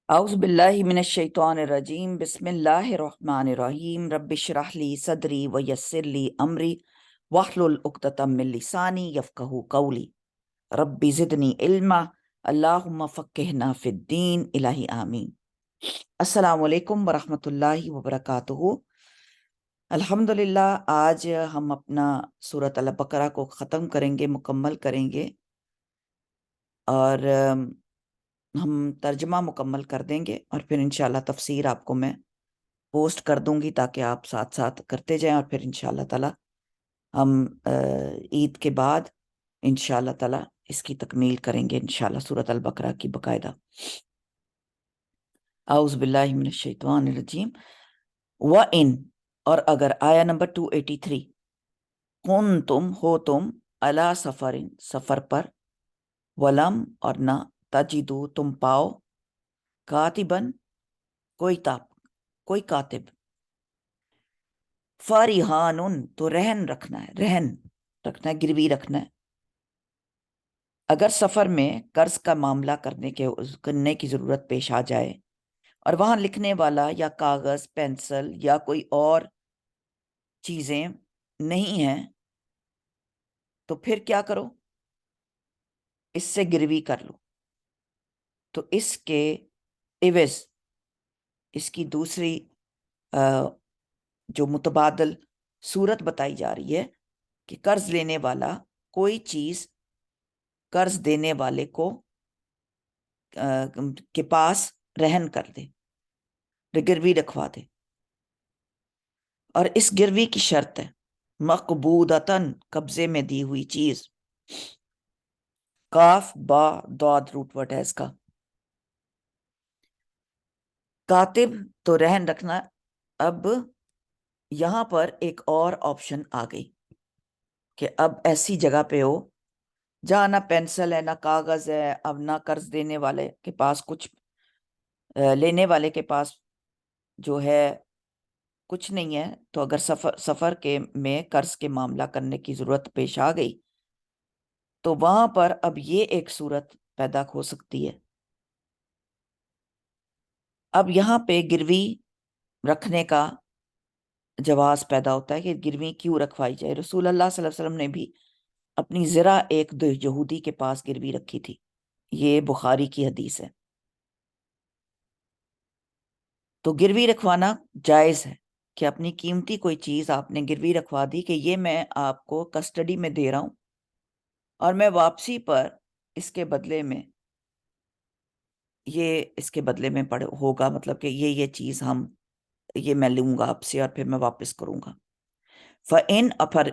اعوذ باللہ من الشیطان الرجیم بسم اللہ الرحمن الرحیم رب اشرح لی صدری ویسر لی امری واحلل عقدۃ من لسانی یفقہوا قولی رب زدنی علما اللہم فقہنا فی الدین الہی آمین۔ السلام علیکم ورحمۃ اللہ وبرکاتہ۔ الحمدللہ آج ہم اپنا سورۃ البقرہ کو ختم کریں گے، مکمل کریں گے، اور ہم ترجمہ مکمل کر دیں گے، اور پھر انشاءاللہ تفسیر آپ کو میں پوسٹ کر دوں گی تاکہ آپ ساتھ ساتھ کرتے جائیں، اور پھر انشاءاللہ تعالی ہم عید کے بعد انشاءاللہ تعالی اس کی تکمیل کریں گے انشاءاللہ سورۃ البقرہ کی باقاعدہ۔ اعوذ باللہ من الشیطان الرجیم۔ وَإِن، اور اگر، آیا نمبر 283، کن تم ہو تم علی سفرن، سفر پر، ولم، اور نہ، تجدو، تم پاؤ، کاتبن، کوئی کاتب، فارحانن، تو رہن رکھنا ہے، گروی رکھنا ہے۔ اگر سفر میں قرض کا معاملہ کرنے کی ضرورت پیش آ جائے اور وہاں لکھنے والا یا کاغذ، پینسل یا کوئی اور چیزیں نہیں ہیں تو پھر کیا کرو؟ اس سے گروی کر لو۔ تو اس کے عوض اس کی دوسری جو متبادل صورت بتائی جا رہی ہے کہ قرض لینے والا کوئی چیز قرض دینے والے کو کے پاس رہن کر دے، گروی رکھوا دے، اور اس گروی کی شرط ہے مقبوضتاً، قبضے میں دی ہوئی چیز، کاف با داد روٹ ورڈ ہے اس کا۔ کاتب تو رہن رکھنا۔ اب یہاں پر ایک اور آپشن آ گئی کہ اب ایسی جگہ پہ ہو جہاں نہ پینسل ہے، نہ کاغذ ہے، اب نہ قرض دینے والے کے پاس کچھ، لینے والے کے پاس جو ہے کچھ نہیں ہے، تو اگر سفر کے میں قرض کے معاملہ کرنے کی ضرورت پیش آ گئی تو وہاں پر اب یہ ایک صورت پیدا ہو سکتی ہے۔ اب یہاں پہ گروی رکھنے کا جواز پیدا ہوتا ہے کہ گروی کیوں رکھوائی جائے۔ رسول اللہ صلی اللہ علیہ وسلم نے بھی اپنی زرہ ایک دو یہودی کے پاس گروی رکھی تھی، یہ بخاری کی حدیث ہے۔ تو گروی رکھوانا جائز ہے کہ اپنی قیمتی کوئی چیز آپ نے گروی رکھوا دی کہ یہ میں آپ کو کسٹڈی میں دے رہا ہوں، اور میں واپسی پر اس کے بدلے میں ہوگا، مطلب کہ یہ چیز یہ میں لوں گا آپ سے اور پھر میں واپس کروں گا۔ فَإِن،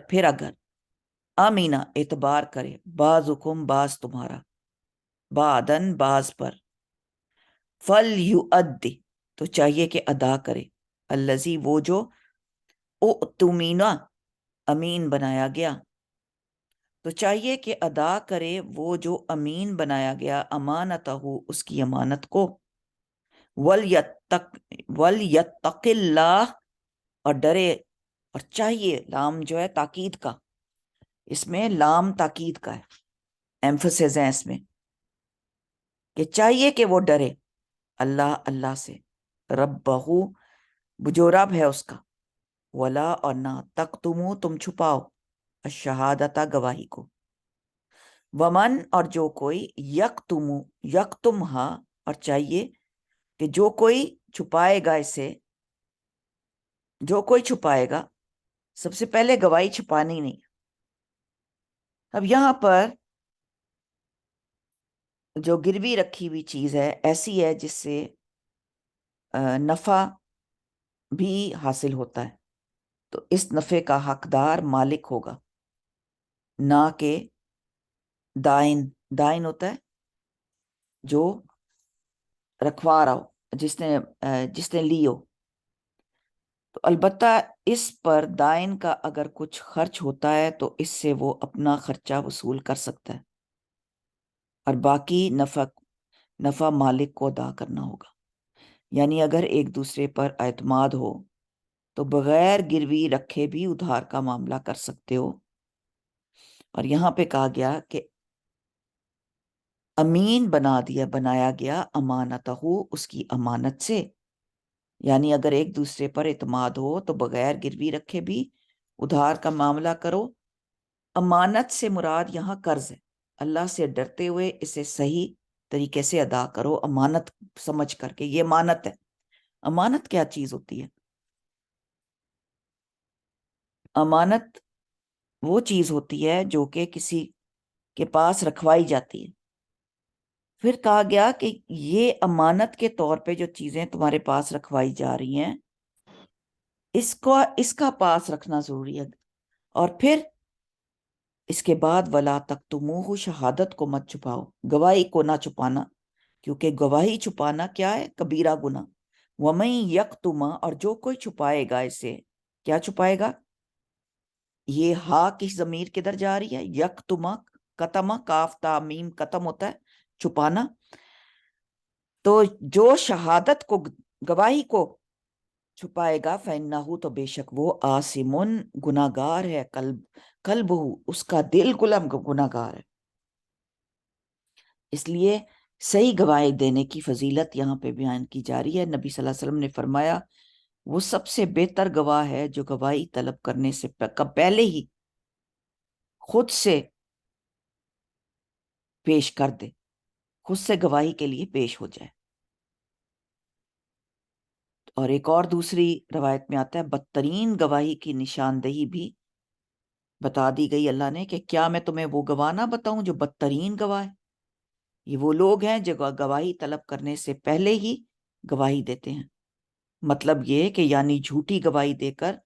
پھر اگر، آمینہ، اعتبار کرے، بعضکم، بعض تمہارا، بعدن، بعض پر، فَلْيُؤَدِّ، تو چاہیے کہ ادا کرے، الذی، وہ جو، اؤتمنہ، امین بنایا گیا، تو چاہیے کہ ادا کرے وہ جو امین بنایا گیا، امانتہ، اس کی امانت کو، وَلْيَتَّقِ اللَّهَ، اور ڈرے، اور چاہیے، لام جو ہے تاکید کا، اس میں لام تاکید کا ہے، ایمفسس ہے اس میں، کہ چاہیے کہ وہ ڈرے اللہ سے، ربہ، جو رب ہے اس کا، ولا، اور نہ، تقتمو، تم چھپاؤ، الشہادتہ، گواہی کو، ومن، اور جو کوئی، یکتمہا، اور چاہیے کہ جو کوئی چھپائے گا اسے، جو کوئی چھپائے گا، سب سے پہلے گواہی چھپانی نہیں۔ اب یہاں پر جو گروی رکھی ہوئی چیز ہے ایسی ہے جس سے نفع بھی حاصل ہوتا ہے، تو اس نفع کا حقدار مالک ہوگا، نہ کہ دائن ہوتا ہے جو رکھوا رہا ہو، جس نے لی ہو۔ تو البتہ اس پر دائن کا اگر کچھ خرچ ہوتا ہے تو اس سے وہ اپنا خرچہ وصول کر سکتا ہے، اور باقی نفع مالک کو ادا کرنا ہوگا۔ یعنی اگر ایک دوسرے پر اعتماد ہو تو بغیر گروی رکھے بھی ادھار کا معاملہ کر سکتے ہو۔ اور یہاں پہ کہا گیا کہ امین بنایا گیا امانتہ، اس کی امانت سے، یعنی اگر ایک دوسرے پر اعتماد ہو تو بغیر گروی رکھے بھی ادھار کا معاملہ کرو۔ امانت سے مراد یہاں قرض ہے، اللہ سے ڈرتے ہوئے اسے صحیح طریقے سے ادا کرو، امانت سمجھ کر کے، یہ امانت ہے۔ امانت کیا چیز ہوتی ہے؟ امانت وہ چیز ہوتی ہے جو کہ کسی کے پاس رکھوائی جاتی ہے۔ پھر کہا گیا کہ یہ امانت کے طور پہ جو چیزیں تمہارے پاس رکھوائی جا رہی ہیں، اس کا پاس رکھنا ضروری ہے۔ اور پھر اس کے بعد وَلَا تَكْتُمُوهُ، شہادت کو مت چھپاؤ، گواہی کو نہ چھپانا، کیونکہ گواہی چھپانا کیا ہے؟ کبیرہ گناہ۔ وَمَن يَكْتُمَ، اور جو کوئی چھپائے گا اسے، کیا چھپائے گا؟ یہ ہا کی ضمیر کدھر جا رہی ہے؟ یکتما، قتم، کاف تا میم قتم ہوتا ہے چھپانا۔ تو جو شہادت کو، گواہی کو چھپائے گا، فَإِنَّهُ، تو بے شک وہ آثمٌ، گناہگار ہے، قلبہ، اس کا دل گناہگار ہے۔ اس لیے صحیح گواہی دینے کی فضیلت یہاں پہ بیان کی جا رہی ہے۔ نبی صلی اللہ علیہ وسلم نے فرمایا وہ سب سے بہتر گواہ ہے جو گواہی طلب کرنے سے پہلے ہی خود سے پیش کر دے، خود سے گواہی کے لیے پیش ہو جائے۔ اور ایک اور دوسری روایت میں آتا ہے بدترین گواہی کی نشاندہی بھی بتا دی گئی اللہ نے، کہ کیا میں تمہیں وہ گواہ نہ بتاؤں جو بدترین گواہ ہے؟ یہ وہ لوگ ہیں جو گواہی طلب کرنے سے پہلے ہی گواہی دیتے ہیں۔ مطلب یہ کہ یعنی جھوٹی گواہی دے کر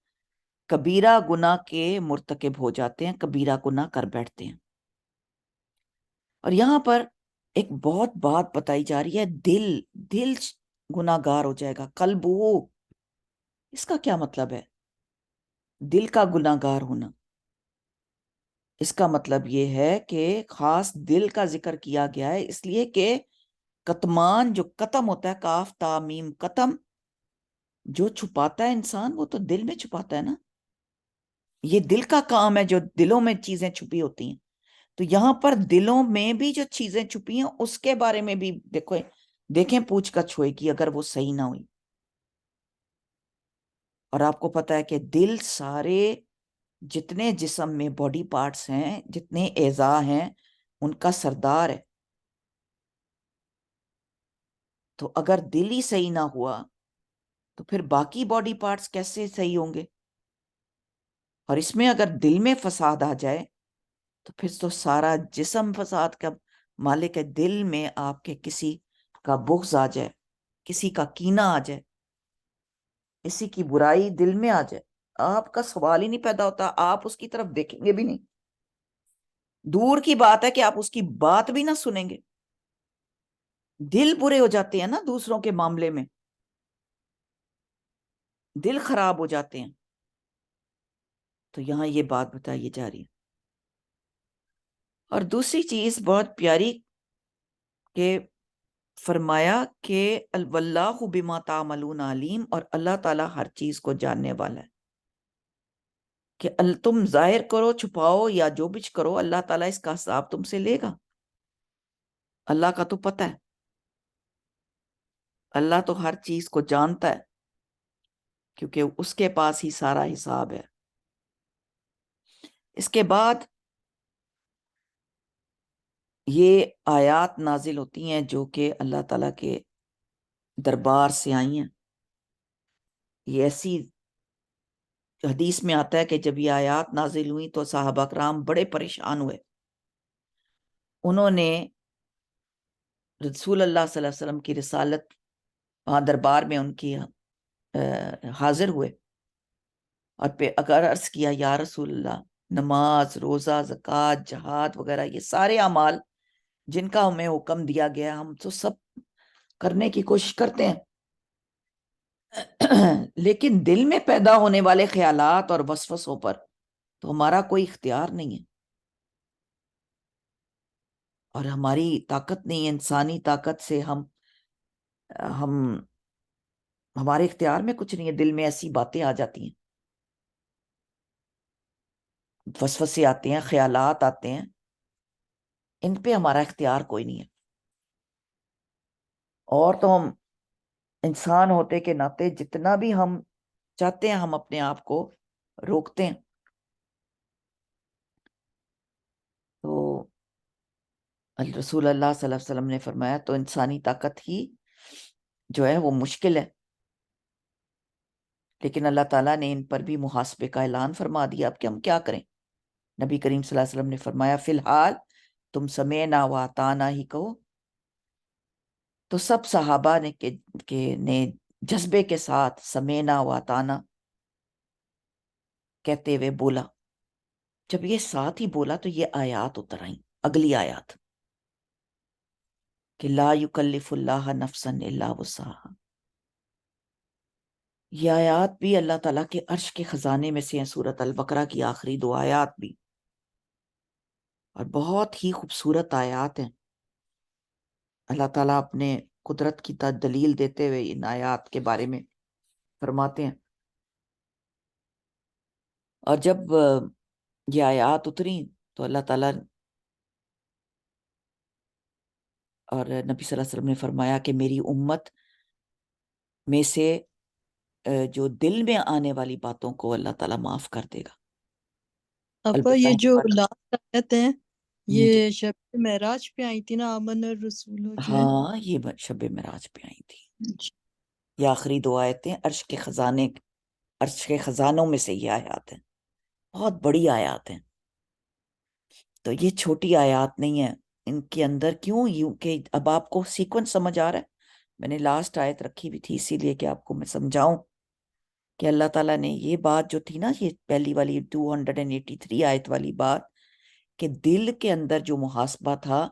کبیرہ گناہ کے مرتکب ہو جاتے ہیں، کبیرہ گناہ کر بیٹھتے ہیں۔ اور یہاں پر ایک بہت بات بتائی جا رہی ہے، دل گناہ گار ہو جائے گا، قلب وہ، اس کا کیا مطلب ہے؟ دل کا گناہ گار ہونا، اس کا مطلب یہ ہے کہ خاص دل کا ذکر کیا گیا ہے اس لیے کہ کتمان، جو قتم ہوتا ہے، کاف تا میم قتم، جو چھپاتا ہے انسان وہ تو دل میں چھپاتا ہے نا، یہ دل کا کام ہے جو دلوں میں چیزیں چھپی ہوتی ہیں۔ تو یہاں پر دلوں میں بھی جو چیزیں چھپی ہیں اس کے بارے میں بھی دیکھیں پوچھ گچھ ہوئے گی اگر وہ صحیح نہ ہوئی۔ اور آپ کو پتا ہے کہ دل سارے جتنے جسم میں باڈی پارٹس ہیں، جتنے اعضاء ہیں، ان کا سردار ہے۔ تو اگر دل ہی صحیح نہ ہوا تو پھر باقی باڈی پارٹس کیسے صحیح ہوں گے؟ اور اس میں اگر دل میں فساد آ جائے تو پھر تو سارا جسم فساد کا مالک ہے۔ دل میں آپ کے کسی کا بغض آ جائے، کسی کا کینہ آ جائے، کسی کی برائی دل میں آ جائے، آپ کا سوال ہی نہیں پیدا ہوتا، آپ اس کی طرف دیکھیں گے بھی نہیں، دور کی بات ہے کہ آپ اس کی بات بھی نہ سنیں گے۔ دل برے ہو جاتے ہیں نا دوسروں کے معاملے میں، دل خراب ہو جاتے ہیں۔ تو یہاں یہ بات بتائی جا رہی ہے۔ اور دوسری چیز بہت پیاری کہ فرمایا کہ واللہ بما تعملون علیم، اور اللہ تعالیٰ ہر چیز کو جاننے والا ہے، کہ تم ظاہر کرو، چھپاؤ یا جو بھی کرو، اللہ تعالیٰ اس کا حساب تم سے لے گا۔ اللہ کا تو پتہ ہے، اللہ تو ہر چیز کو جانتا ہے کیونکہ اس کے پاس ہی سارا حساب ہے۔ اس کے بعد یہ آیات نازل ہوتی ہیں جو کہ اللہ تعالیٰ کے دربار سے آئی ہیں۔ یہ ایسی حدیث میں آتا ہے کہ جب یہ آیات نازل ہوئی تو صحابہ کرام بڑے پریشان ہوئے، انہوں نے رسول اللہ صلی اللہ علیہ وسلم کی رسالت، وہاں دربار میں ان کی حاضر ہوئے اور پہ اگر عرض کیا یا رسول اللہ، نماز، روزہ، زکوٰۃ، جہاد وغیرہ یہ سارے اعمال جن کا ہمیں حکم دیا گیا ہم تو سب کرنے کی کوشش کرتے ہیں، لیکن دل میں پیدا ہونے والے خیالات اور وسوسوں پر تو ہمارا کوئی اختیار نہیں ہے، اور ہماری طاقت نہیں ہے، انسانی طاقت سے ہم ہمارے اختیار میں کچھ نہیں ہے۔ دل میں ایسی باتیں آ جاتی ہیں، وسوسے آتے ہیں، خیالات آتے ہیں، ان پہ ہمارا اختیار کوئی نہیں ہے۔ اور تو ہم انسان ہوتے کے ناطے جتنا بھی ہم چاہتے ہیں ہم اپنے آپ کو روکتے ہیں. تو رسول اللہ صلی اللہ علیہ وسلم نے فرمایا تو انسانی طاقت ہی جو ہے وہ مشکل ہے، لیکن اللہ تعالیٰ نے ان پر بھی محاسبے کا اعلان فرما دیا. اب کہ ہم کیا کریں؟ نبی کریم صلی اللہ علیہ وسلم نے فرمایا فی الحال تم سمینا و اطعنا ہی کہو. تو سب صحابہ نے جذبے کے ساتھ سمینا و اطعنا کہتے ہوئے بولا. جب یہ ساتھ ہی بولا تو یہ آیات اتر آئیں، اگلی آیات کہ لا یکلف اللہ نفسا الا وسعہا. یہ آیات بھی اللہ تعالیٰ کے عرش کے خزانے میں سے ہیں، سورۃ البقرہ کی آخری 2 آیات بھی، اور بہت ہی خوبصورت آیات ہیں. اللہ تعالیٰ اپنے قدرت کی دلیل دیتے ہوئے ان آیات کے بارے میں فرماتے ہیں. اور جب یہ آیات اتری تو اللہ تعالیٰ اور نبی صلی اللہ علیہ وسلم نے فرمایا کہ میری امت میں سے جو دل میں آنے والی باتوں کو اللہ تعالیٰ معاف کر دے گا. ابا البتہ یہ ان جو پر لاسٹ آیت ہیں جی یہ شب معراج پہ آئی تھی نا، آمن الرسول جو ہے. ہاں یہ شب معراج پہ آئی تھی. یہ آخری 2 آیتیں عرش کے خزانوں میں سے یہ آیات ہیں، بہت بڑی آیات ہیں. تو یہ چھوٹی آیات نہیں ہیں. ان کے اندر کیوں یوں کہ اب آپ کو سیکوینس سمجھ آ رہا ہے. میں نے لاسٹ آیت رکھی بھی تھی اسی لیے کہ آپ کو میں سمجھاؤں کہ اللہ تعالیٰ نے یہ بات جو تھی نا، یہ پہلی والی 283 آیت والی بات کہ دل کے اندر جو محاسبہ تھا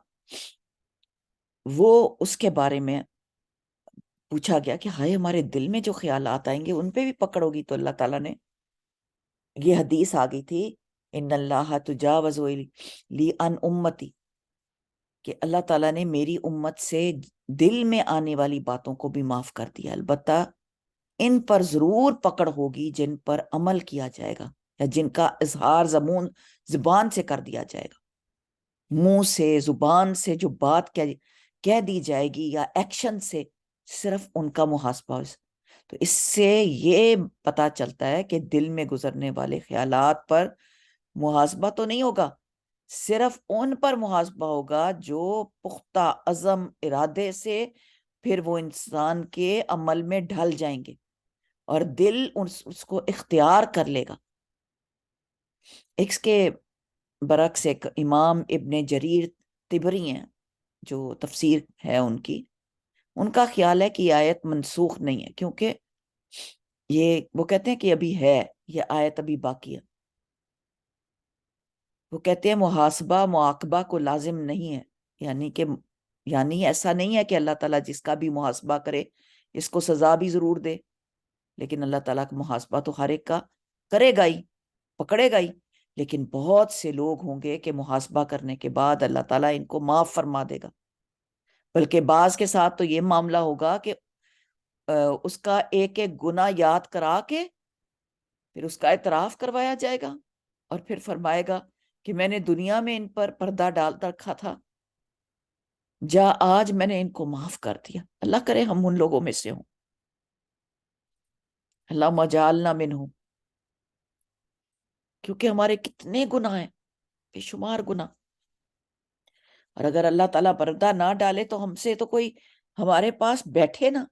وہ اس کے بارے میں پوچھا گیا کہ ہائے ہمارے دل میں جو خیالات آئیں گے ان پہ بھی پکڑ ہوگی. تو اللہ تعالیٰ نے یہ حدیث آ گئی تھی ان اللہ تجاوز لی ان امتی، کہ اللہ تعالیٰ نے میری امت سے دل میں آنے والی باتوں کو بھی معاف کر دیا، البتہ ان پر ضرور پکڑ ہوگی جن پر عمل کیا جائے گا یا جن کا اظہار زبان سے کر دیا جائے گا. منہ سے زبان سے جو بات کہہ دی جائے گی یا ایکشن سے صرف ان کا محاسبہ. تو اس سے یہ پتا چلتا ہے کہ دل میں گزرنے والے خیالات پر محاسبہ تو نہیں ہوگا، صرف ان پر محاسبہ ہوگا جو پختہ عزم ارادے سے پھر وہ انسان کے عمل میں ڈھل جائیں گے اور دل اس کو اختیار کر لے گا. اس کے برعکس ایک امام ابن جریر طبری ہیں جو تفسیر ہے ان کا خیال ہے کہ یہ آیت منسوخ نہیں ہے، کیونکہ وہ کہتے ہیں کہ ابھی ہے، یہ آیت ابھی باقی ہے. وہ کہتے ہیں محاسبہ معاقبہ کو لازم نہیں ہے، یعنی ایسا نہیں ہے کہ اللہ تعالیٰ جس کا بھی محاسبہ کرے اس کو سزا بھی ضرور دے، لیکن اللہ تعالیٰ کا محاسبہ تو ہر ایک کا کرے گا ہی، پکڑے گا ہی. لیکن بہت سے لوگ ہوں گے کہ محاسبہ کرنے کے بعد اللہ تعالیٰ ان کو معاف فرما دے گا، بلکہ بعض کے ساتھ تو یہ معاملہ ہوگا کہ اس کا ایک ایک گناہ یاد کرا کے پھر اس کا اعتراف کروایا جائے گا اور پھر فرمائے گا کہ میں نے دنیا میں ان پر پردہ ڈال رکھا تھا، آج میں نے ان کو معاف کر دیا. اللہ کرے ہم ان لوگوں میں سے ہوں. اللہم اجعلنا منہم. کیونکہ ہمارے کتنے گناہ ہیں، بے شمار گناہ، اور اگر اللہ تعالیٰ پردہ نہ ڈالے تو ہم سے تو کوئی ہمارے پاس بیٹھے نا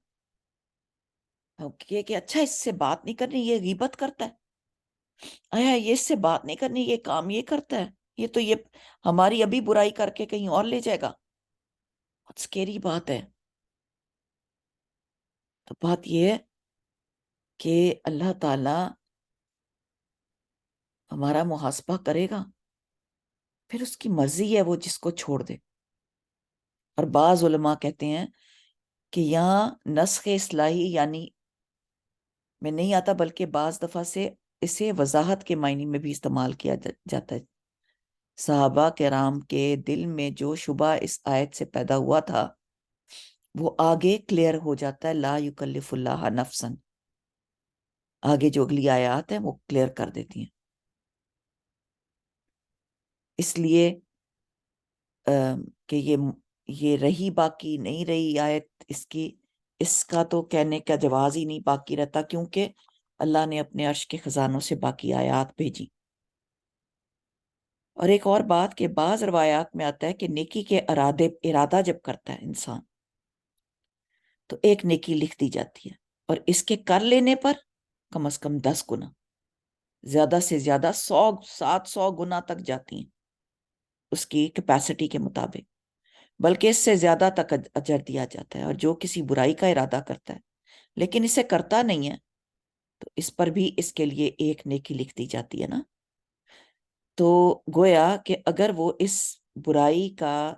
کہ اچھا اس سے بات نہیں کرنی، یہ غیبت کرتا ہے، آیا یہ اس سے بات نہیں کرنی، یہ کام یہ کرتا ہے، یہ ہماری ابھی برائی کر کے کہیں اور لے جائے گا. بہت سکیری بات ہے. تو بات یہ ہے کہ اللہ تعالیٰ ہمارا محاسبہ کرے گا، پھر اس کی مرضی ہے وہ جس کو چھوڑ دے. اور بعض علماء کہتے ہیں کہ یہاں نسخ اصلاحی یعنی میں نہیں آتا، بلکہ بعض دفعہ سے اسے وضاحت کے معنی میں بھی استعمال کیا جاتا ہے. صحابہ کرام کے دل میں جو شبہ اس آیت سے پیدا ہوا تھا وہ آگے کلیئر ہو جاتا ہے. لا یکلف اللہ نفسا، آگے جو اگلی آیات ہیں وہ کلیئر کر دیتی ہیں. اس لیے کہ یہ رہی باقی نہیں رہی آیت، اس کا تو کہنے کا جواز ہی نہیں باقی رہتا، کیونکہ اللہ نے اپنے عرش کے خزانوں سے باقی آیات بھیجی۔ اور ایک اور بات کہ بعض روایات میں آتا ہے کہ نیکی کے ارادہ جب کرتا ہے انسان تو ایک نیکی لکھ دی جاتی ہے، اور اس کے کر لینے پر کم از کم 10 گنا، زیادہ سے زیادہ 700 گنا تک جاتی ہیں اس کی کیپیسٹی کے مطابق، بلکہ اس سے زیادہ تک اجر دیا جاتا ہے۔ اور جو کسی برائی کا ارادہ کرتا ہے لیکن اسے کرتا نہیں ہے تو اس پر بھی اس کے لیے ایک نیکی لکھ دی جاتی ہے نا۔ تو گویا کہ اگر وہ اس برائی کا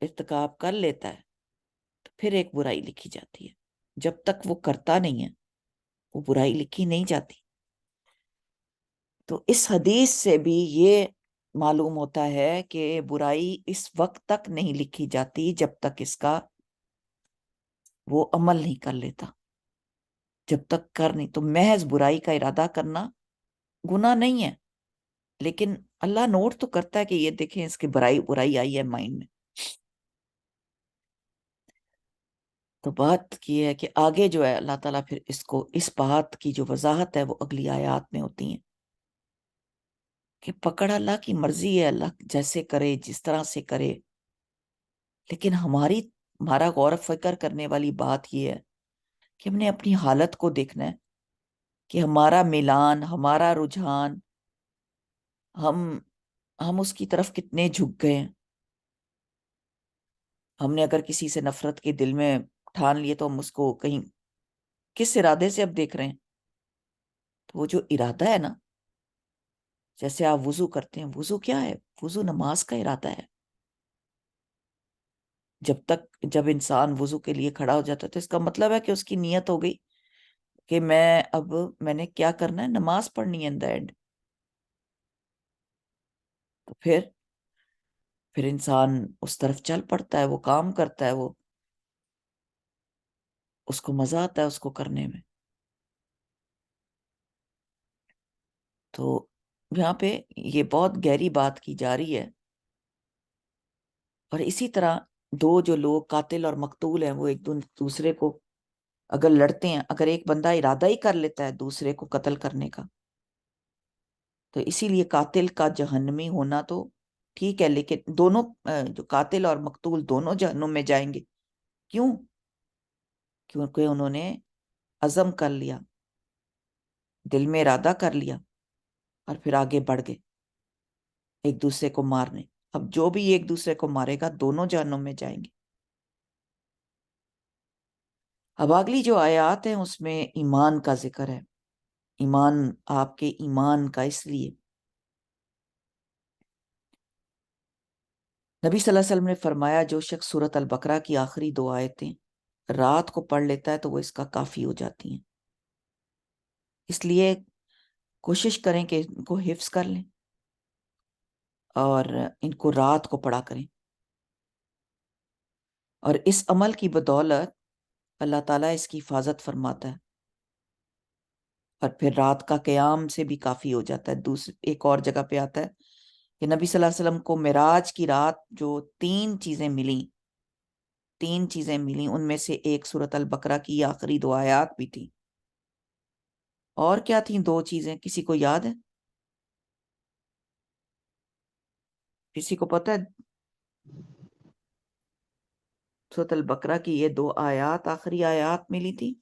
ارتکاب کر لیتا ہے تو پھر ایک برائی لکھی جاتی ہے، جب تک وہ کرتا نہیں ہے وہ برائی لکھی نہیں جاتی۔ تو اس حدیث سے بھی یہ معلوم ہوتا ہے کہ برائی اس وقت تک نہیں لکھی جاتی جب تک اس کا وہ عمل نہیں کر لیتا، جب تک کر نہیں۔ تو محض برائی کا ارادہ کرنا گناہ نہیں ہے، لیکن اللہ نوٹ تو کرتا ہے کہ یہ دیکھیں اس کی برائی آئی ہے مائنڈ میں۔ تو بات یہ ہے کہ آگے جو ہے اللہ تعالیٰ پھر اس بات کی جو وضاحت ہے وہ اگلی آیات میں ہوتی ہیں کہ پکڑ اللہ کی مرضی ہے، اللہ جیسے کرے جس طرح سے کرے، لیکن ہمارا غور و فکر کرنے والی بات یہ ہے کہ ہم نے اپنی حالت کو دیکھنا ہے کہ ہمارا میلان، ہمارا رجحان، ہم اس کی طرف کتنے جھک گئے ہیں۔ ہم نے اگر کسی سے نفرت کے دل میں ٹھان لیے تو ہم اس کو کہیں کس ارادے سے اب دیکھ رہے ہیں؟ تو وہ جو ارادہ ہے نا، جیسے آپ وضو کرتے ہیں، وضو کیا ہے؟ وضو نماز کا ارادہ ہے۔ جب انسان وضو کے لیے کھڑا ہو جاتا ہے تو اس کا مطلب ہے کہ اس کی نیت ہو گئی کہ میں نے کیا کرنا ہے، نماز پڑھنی ہے ان دا اینڈ۔ تو پھر انسان اس طرف چل پڑتا ہے، وہ کام کرتا ہے، وہ اس کو مزہ آتا ہے اس کو کرنے میں۔ تو یہاں پہ یہ بہت گہری بات کی جا رہی ہے۔ اور اسی طرح دو جو لوگ قاتل اور مقتول ہیں وہ ایک دوسرے کو اگر لڑتے ہیں، اگر ایک بندہ ارادہ ہی کر لیتا ہے دوسرے کو قتل کرنے کا، تو اسی لیے قاتل کا جہنمی ہونا تو ٹھیک ہے، لیکن دونوں جو قاتل اور مقتول دونوں جہنم میں جائیں گے۔ کیوں؟ کیونکہ انہوں نے عزم کر لیا، دل میں ارادہ کر لیا اور پھر آگے بڑھ گئے ایک دوسرے کو مارنے۔ اب جو بھی ایک دوسرے کو مارے گا دونوں جہنم میں جائیں گے۔ اب اگلی جو آیات ہیں اس میں ایمان کا ذکر ہے۔ ایمان، آپ کے ایمان کا، اس لیے نبی صلی اللہ علیہ وسلم نے فرمایا جو شخص سورۃ البقرہ کی آخری 2 آیتیں رات کو پڑھ لیتا ہے تو وہ اس کا کافی ہو جاتی ہیں۔ اس لیے کوشش کریں کہ ان کو حفظ کر لیں اور ان کو رات کو پڑھا کریں، اور اس عمل کی بدولت اللہ تعالیٰ اس کی حفاظت فرماتا ہے، اور پھر رات کا قیام سے بھی کافی ہو جاتا ہے۔ ایک اور جگہ پہ آتا ہے کہ نبی صلی اللہ علیہ وسلم کو معراج کی رات جو 3 چیزیں ملیں ان میں سے ایک سورۃ البقرہ کی آخری 2 آیات بھی تھی۔ اور کیا تھیں 2 چیزیں؟ کسی کو یاد ہے؟ کسی کو پتہ ہے؟ سورۃ البقرہ کی یہ 2 آیات، آخری آیات ملی تھی،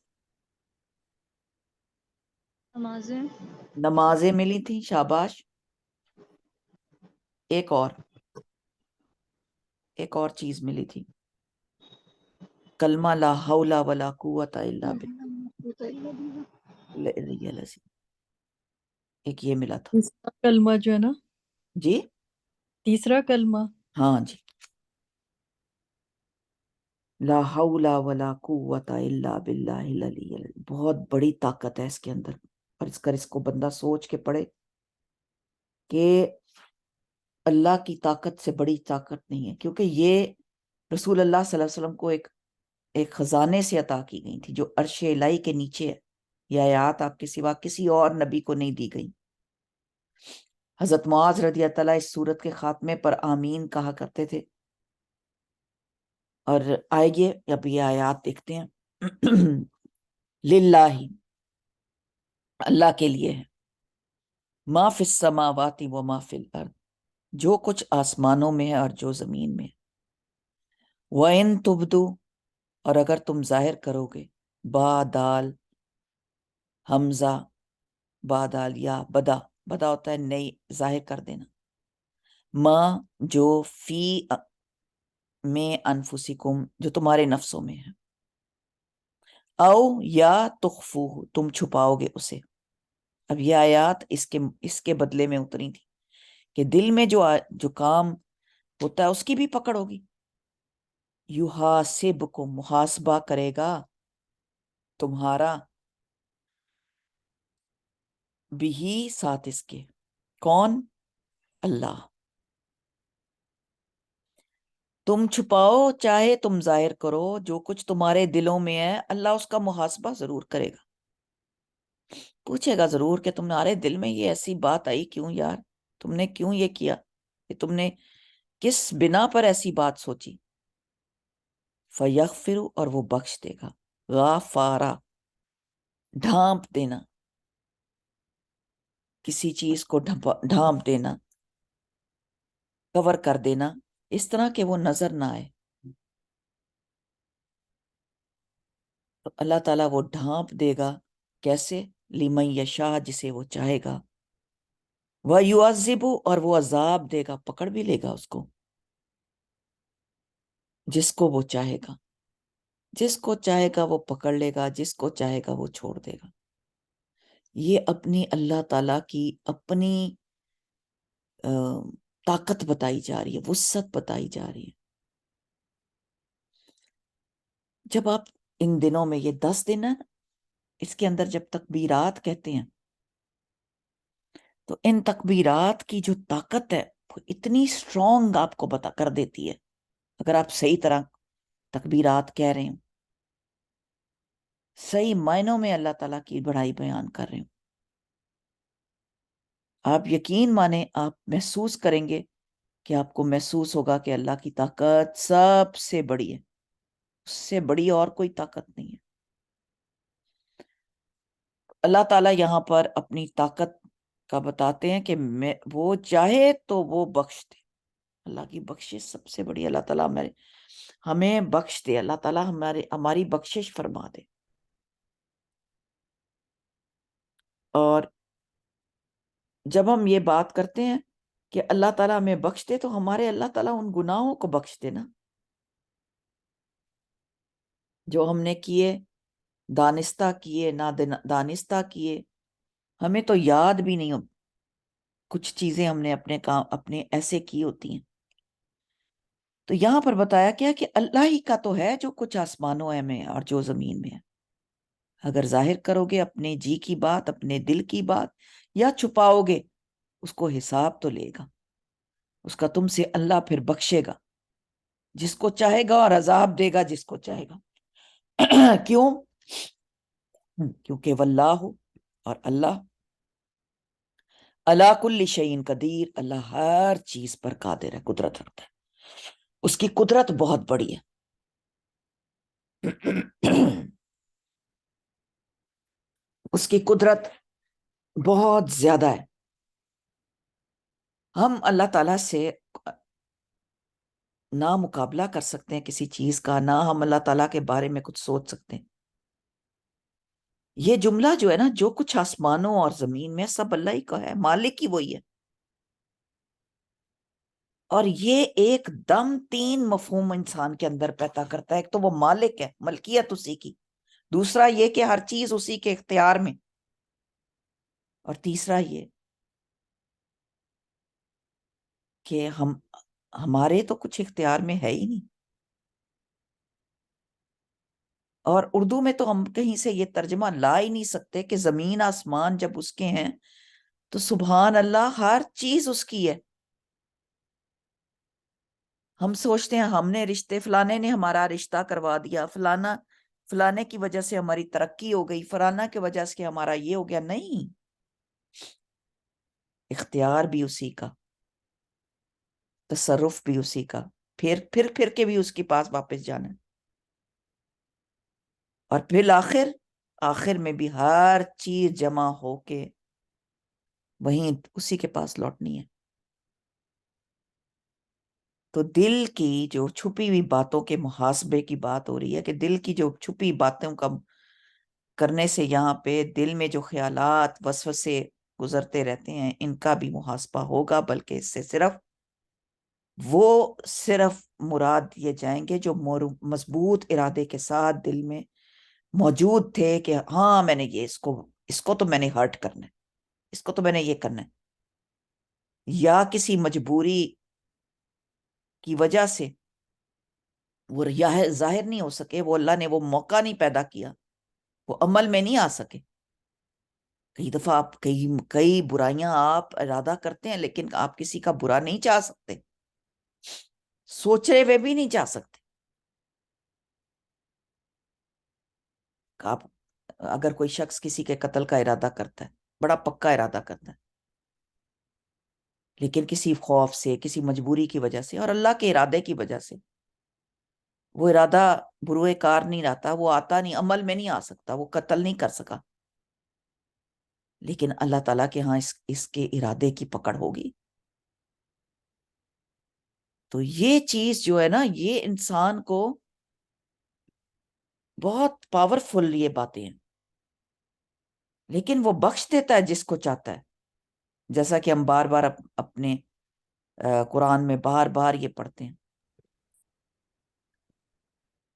نمازیں ملی تھی، شاباش۔ ایک اور چیز ملی تھی، کلمہ لا حول ولا قوت الا باللہ العظیم، ایک یہ ملا تھا۔ تیسرا کلمہ جو ہے نا، جی تیسرا کلمہ، ہاں جی، لا حول ولا قوت الا باللہ العلی العظیم، بہت بڑی طاقت ہے اس کے اندر۔ اور اس کو بندہ سوچ کے پڑھے کہ اللہ کی طاقت سے بڑی طاقت نہیں ہے، کیونکہ یہ رسول اللہ صلی اللہ علیہ وسلم کو ایک خزانے سے عطا کی گئی تھی جو عرش الہی کے نیچے ہے۔ یہ آیات آپ کے سوا کسی اور نبی کو نہیں دی گئی۔ حضرت معاذ رضی اللہ تعالیٰ اس سورت کے خاتمے پر آمین کہا کرتے تھے، اور آئیے اب یہ آیات دیکھتے ہیں. للہ، اللہ کے لیے ہے، ما فی السماوات و ما فی الارض، جو کچھ آسمانوں میں ہے اور جو زمین میں ہے. وَإِن تُبْدُوا، اور اگر تم ظاہر کرو گے، با دال حمزہ با دال یا بدا، بدا ہوتا ہے نئی ظاہر کر دینا، ما جو فی میں انفسکم جو تمہارے نفسوں میں ہے، او یا تخفوہ تم چھپاؤ گے اسے. اب یہ آیات اس کے بدلے میں اتری تھی کہ دل میں جو کام ہوتا ہے اس کی بھی پکڑ ہوگی. یحاسبکم محاسبہ کرے گا تمہارا، بھی ساتھ اس کے، کون؟ اللہ. تم چھپاؤ چاہے تم ظاہر کرو، جو کچھ تمہارے دلوں میں ہے اللہ اس کا محاسبہ ضرور کرے گا. پوچھے گا ضرور کہ تمہارے دل میں یہ ایسی بات آئی کیوں یار، تم نے کیوں یہ کیا، کہ تم نے کس بنا پر ایسی بات سوچی. فیغفر، اور وہ بخش دے گا. غافارا ڈھانپ دینا، کسی چیز کو ڈھانپ دینا، کور کر دینا، اس طرح کہ وہ نظر نہ آئے. تو اللہ تعالیٰ وہ ڈھانپ دے گا، کیسے؟ لمن یشاء، جسے وہ چاہے گا. وَيُعَذِّبُ، اور وہ عذاب دے گا، پکڑ بھی لے گا اس کو، جس کو وہ چاہے گا. جس کو چاہے گا وہ پکڑ لے گا، جس کو چاہے گا وہ چھوڑ دے گا. یہ اپنی اللہ تعالیٰ کی اپنی طاقت بتائی جا رہی ہے، وسعت بتائی جا رہی ہے. جب آپ ان دنوں میں یہ 10 دن ہے، اس کے اندر جب تکبیرات کہتے ہیں تو ان تکبیرات کی جو طاقت ہے وہ اتنی اسٹرانگ آپ کو بتا کر دیتی ہے، اگر آپ صحیح طرح تکبیرات کہہ رہے ہوں، صحیح معنوں میں اللہ تعالیٰ کی بڑائی بیان کر رہے ہوں، آپ یقین مانیں، آپ محسوس کریں گے کہ آپ کو محسوس ہوگا کہ اللہ کی طاقت سب سے بڑی ہے، اس سے بڑی اور کوئی طاقت نہیں ہے. اللہ تعالیٰ یہاں پر اپنی طاقت کا بتاتے ہیں کہ وہ چاہے تو وہ بخش دے. اللہ کی بخشش سب سے بڑی. اللہ تعالیٰ ہمیں بخش دے، اللہ تعالیٰ ہماری بخشش فرما دے. اور جب ہم یہ بات کرتے ہیں کہ اللہ تعالیٰ ہمیں بخش دے، تو ہمارے اللہ تعالیٰ ان گناہوں کو بخش دے نا جو ہم نے کیے، دانستہ کیے، دانستہ کیے. ہمیں تو یاد بھی نہیں، کچھ چیزیں ہم نے اپنے ایسے کی ہوتی ہیں. تو یہاں پر بتایا کیا کہ اللہ ہی کا تو ہے جو کچھ آسمانوں میں اور جو زمین میں ہے. اگر ظاہر کرو گے اپنے جی کی بات، اپنے دل کی بات، یا چھپاؤ گے، اس کو حساب تو لے گا، اس کا تم سے اللہ پھر بخشے گا، جس کو چاہے گا، اور عذاب دے گا جس کو چاہے گا. کیوں؟ کیونکہ واللہ، اور اللہ، علی کل شیء قدیر، اللہ ہر چیز پر قادر ہے، قدرت رکھتا ہے. اس کی قدرت بہت بڑی ہے. اس کی قدرت بہت زیادہ ہے. ہم اللہ تعالیٰ سے نہ مقابلہ کر سکتے ہیں کسی چیز کا، نہ ہم اللہ تعالیٰ کے بارے میں کچھ سوچ سکتے ہیں. یہ جملہ جو ہے نا، جو کچھ آسمانوں اور زمین میں سب اللہ ہی کا ہے، مالک ہی وہی ہے. اور یہ ایک دم 3 مفہوم انسان کے اندر پیدا کرتا ہے. ایک تو وہ مالک ہے، ملکیت اسی کی. دوسرا یہ کہ ہر چیز اسی کے اختیار میں. اور تیسرا یہ کہ ہمارے تو کچھ اختیار میں ہے ہی نہیں. اور اردو میں تو ہم کہیں سے یہ ترجمہ لا ہی نہیں سکتے کہ زمین آسمان جب اس کے ہیں تو سبحان اللہ، ہر چیز اس کی ہے. ہم سوچتے ہیں ہم نے رشتے، فلانے نے ہمارا رشتہ کروا دیا، فلانے کی وجہ سے ہماری ترقی ہو گئی، فلانا کی وجہ سے ہمارا یہ ہو گیا. نہیں، اختیار بھی اسی کا، تصرف بھی اسی کا، پھر کے بھی اس کے پاس واپس جانا ہے، اور پھر آخر میں بھی ہر چیز جمع ہو کے وہیں اسی کے پاس لوٹنی ہے۔ تو دل کی جو چھپی ہوئی باتوں کے محاسبے کی بات ہو رہی ہے، کہ دل کی جو چھپی باتوں کا کرنے سے یہاں پہ دل میں جو خیالات وسوسے گزرتے رہتے ہیں ان کا بھی محاسبہ ہوگا، بلکہ اس سے صرف مراد یہ جائیں گے جو مضبوط ارادے کے ساتھ دل میں موجود تھے، کہ ہاں میں نے یہ اس کو تو میں نے ہرٹ کرنا ہے، اس کو تو میں نے یہ کرنا ہے، یا کسی مجبوری کی وجہ سے وہ ظاہر نہیں ہو سکے، وہ اللہ نے وہ موقع نہیں پیدا کیا، وہ عمل میں نہیں آ سکے۔ کئی دفعہ آپ کئی برائیاں آپ ارادہ کرتے ہیں، لیکن آپ کسی کا برا نہیں چاہ سکتے، سوچے ہوئے بھی نہیں چاہ سکتے۔ آپ اگر کوئی شخص کسی کے قتل کا ارادہ کرتا ہے، بڑا پکا ارادہ کرتا ہے، لیکن کسی خوف سے، کسی مجبوری کی وجہ سے اور اللہ کے ارادے کی وجہ سے وہ ارادہ بروئے کار نہیں رہتا، وہ آتا نہیں، عمل میں نہیں آ سکتا، وہ قتل نہیں کر سکا، لیکن اللہ تعالیٰ کے ہاں اس کے ارادے کی پکڑ ہوگی۔ تو یہ چیز جو ہے نا، یہ انسان کو بہت پاورفل یہ باتیں ہیں، لیکن وہ بخش دیتا ہے جس کو چاہتا ہے، جیسا کہ ہم بار بار اپنے قرآن میں بار بار یہ پڑھتے ہیں۔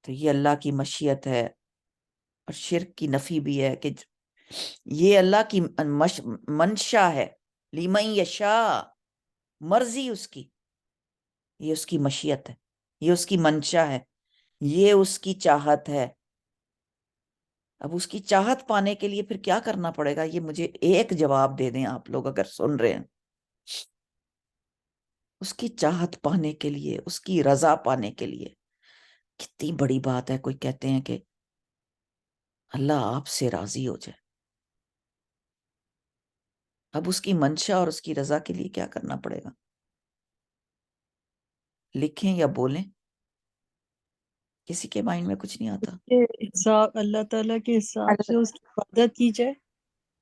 تو یہ اللہ کی مشیت ہے، اور شرک کی نفی بھی ہے، کہ یہ اللہ کی منشا ہے، لیمن یشاء، مرضی اس کی، یہ اس کی مشیت ہے، یہ اس کی منشا ہے، یہ اس کی چاہت ہے۔ اب اس کی چاہت پانے کے لیے پھر کیا کرنا پڑے گا؟ یہ مجھے ایک جواب دے دیں آپ لوگ اگر سن رہے ہیں۔ اس کی چاہت پانے کے لیے، اس کی رضا پانے کے لیے، کتنی بڑی بات ہے۔ کوئی کہتے ہیں کہ اللہ آپ سے راضی ہو جائے، اب اس کی منشا اور اس کی رضا کے لیے کیا کرنا پڑے گا؟ لکھیں یا بولیں، کسی کے مائنڈ میں کچھ نہیں آتا؟ اللہ تعالیٰ کے حساب سے اس کی عبادت کی جائے،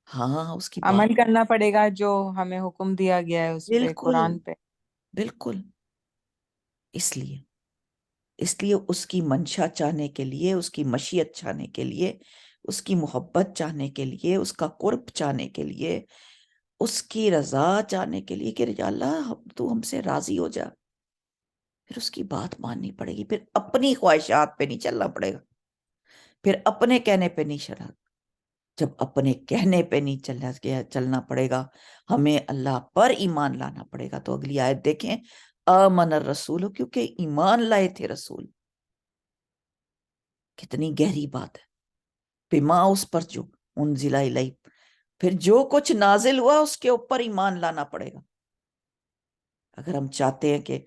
ہاں، اس کی عمل بات، کرنا پڑے گا جو ہمیں حکم دیا گیا ہے اس پہ، بالکل قرآن پہ۔ بالکل۔ اس لیے اس کی منشا چاہنے کے لیے، اس کی مشیت چاہنے کے لیے، اس کی محبت چاہنے کے لیے، اس کا قرب چاہنے کے لیے، اس کی رضا چاہنے کے لیے، کہ یا اللہ تو ہم سے راضی ہو جا، پھر اس کی بات ماننی پڑے گی، پھر اپنی خواہشات پہ نہیں چلنا پڑے گا، پھر اپنے کہنے پہ نہیں چلنا۔ جب اپنے کہنے پہ نہیں چلنا پڑے گا، ہمیں اللہ پر ایمان لانا پڑے گا۔ تو اگلی آیت دیکھیں، آمن الرسول، کیونکہ ایمان لائے تھے رسول، کتنی گہری بات ہے۔ بما، اس پر جو انزل الیہ، پھر جو کچھ نازل ہوا اس کے اوپر ایمان لانا پڑے گا۔ اگر ہم چاہتے ہیں کہ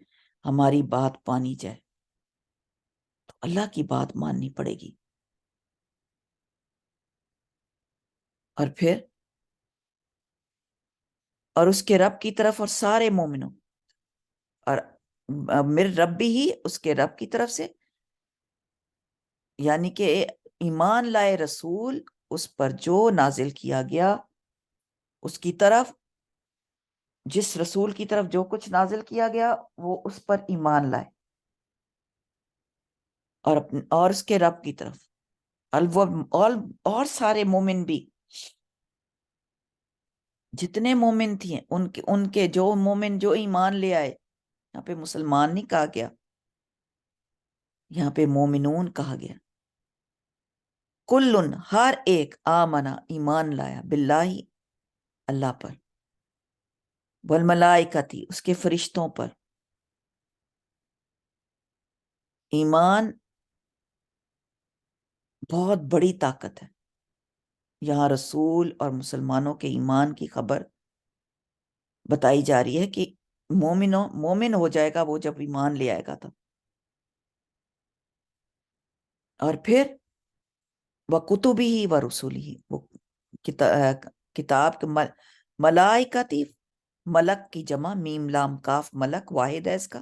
ہماری بات مانی جائے تو اللہ کی بات ماننی پڑے گی، اور پھر اور اس کے رب کی طرف، اور سارے مومنوں، اور میرے رب بھی ہی، اس کے رب کی طرف سے، یعنی کہ ایمان لائے رسول اس پر جو نازل کیا گیا، اس کی طرف، جس رسول کی طرف جو کچھ نازل کیا گیا وہ اس پر ایمان لائے، اور اس کے رب کی طرف، اور سارے مومن بھی، جتنے مومن تھے ان کے جو مومن جو ایمان لے آئے، یہاں پہ مسلمان نہیں کہا گیا، یہاں پہ مومنون کہا گیا۔ کلن، ہر ایک، آمنا، ایمان لایا، باللہ، اللہ پر، والملائکتی، اس کے فرشتوں پر۔ ایمان بہت بڑی طاقت ہے۔ یہاں رسول اور مسلمانوں کے ایمان کی خبر بتائی جا رہی ہے، کہ مومن ہو جائے گا وہ جب ایمان لے آئے گا تب، اور پھر وَكُتُبِهِ وَرُسُلِهِ، وہ کتاب، ملائکتی، ملک کی جمع، میم لام کاف، ملک واحد ہے اس کا،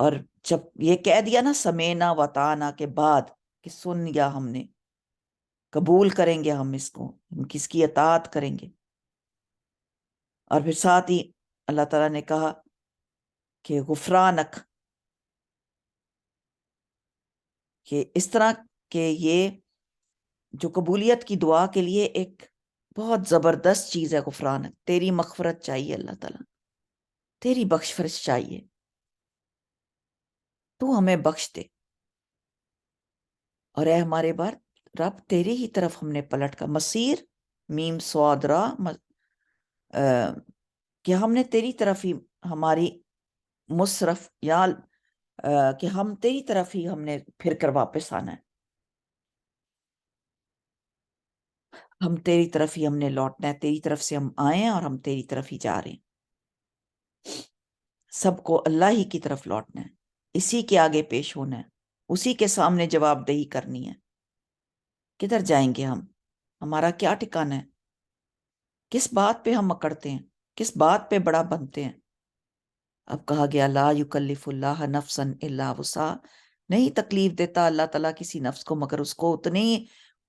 اور جب یہ کہہ دیا نا سمینا وطانا کے بعد کہ سن لیا ہم نے، قبول کریں گے ہم اس کو، ہم کس کی اطاعت کریں گے. اور پھر ساتھ ہی اللہ تعالیٰ نے کہا کہ غفرانک، کہ اس طرح کہ یہ جو قبولیت کی دعا کے لیے ایک بہت زبردست چیز ہے غفرانک. تیری مغفرت چاہیے اللہ تعالیٰ، تیری بخشش چاہیے، تو ہمیں بخش دے. اور اے ہمارے رب تیری ہی طرف ہم نے پلٹ کا مصیر میم سواد را کہ ہم نے تیری طرف ہی ہماری مصرف یا کہ ہم تیری طرف ہی ہم نے پھر کر واپس آنا ہے، ہم تیری طرف ہی ہم نے لوٹنا ہے، تیری طرف سے ہم آئے ہیں اور ہم تیری طرف ہی جا رہے ہیں. سب کو اللہ ہی کی طرف لوٹنا ہے، اسی کے آگے پیش ہونا ہے، اسی کے سامنے جواب دہی کرنی ہے. کدھر جائیں گے ہم؟ ہمارا کیا ٹھکانہ ہے؟ کس بات پہ ہم اکڑتے ہیں؟ کس بات پہ بڑا بنتے ہیں؟ اب کہا گیا لا یکلف اللہ نفسا الا وسعہا، نہیں تکلیف دیتا اللہ تعالیٰ کسی نفس کو مگر اس کو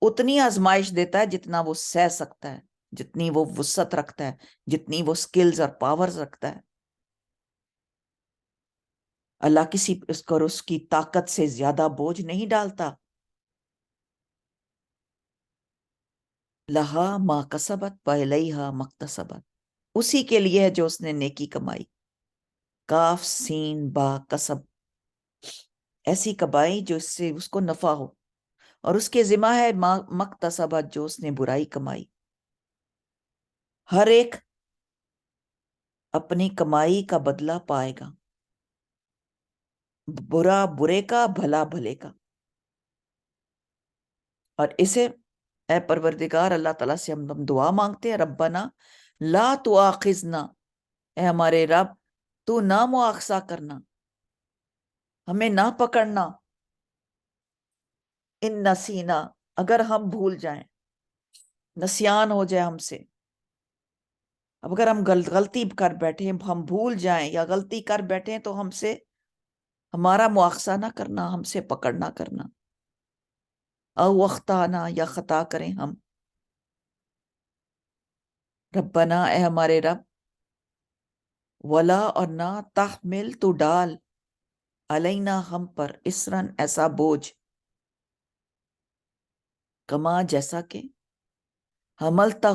اتنی آزمائش دیتا ہے جتنا وہ سہ سکتا ہے، جتنی وہ وسعت رکھتا ہے، جتنی وہ سکلز اور پاورز رکھتا ہے. اللہ کسی اس کی طاقت سے زیادہ بوجھ نہیں ڈالتا. لہا ما کسبت وعلیہا ما اکتسبت، اسی کے لیے ہے جو اس نے نیکی کمائی. کاف سین با کسب، ایسی کمائی جو اس سے اس کو نفع ہو، اور اس کے ذمہ ہے ما مکتسبت، جو اس نے برائی کمائی. ہر ایک اپنی کمائی کا بدلہ پائے گا، برا برے کا، بھلا بھلے کا. اور اسے اے پروردگار اللہ تعالیٰ سے ہم دعا مانگتے ہیں، ربنا لا تؤاخذنا، اے ہمارے رب تو نہ مواخذہ کرنا، ہمیں نہ پکڑنا، ان نسینا، اگر ہم بھول جائیں، نسیان ہو جائے ہم سے. اب اگر ہم غلطی کر بیٹھیں، ہم بھول جائیں یا غلطی کر بیٹھیں تو ہم سے ہمارا مواخذہ نہ کرنا، ہم سے پکڑ نہ کرنا. او اخطانا، یا خطا کریں ہم. ربنا، اے ہمارے رب، ولا، اور نہ، تحمل، تو ڈال، علینا، ہم پر، اسرن، ایسا بوجھ، کما، جیسا کہ، حملتہ،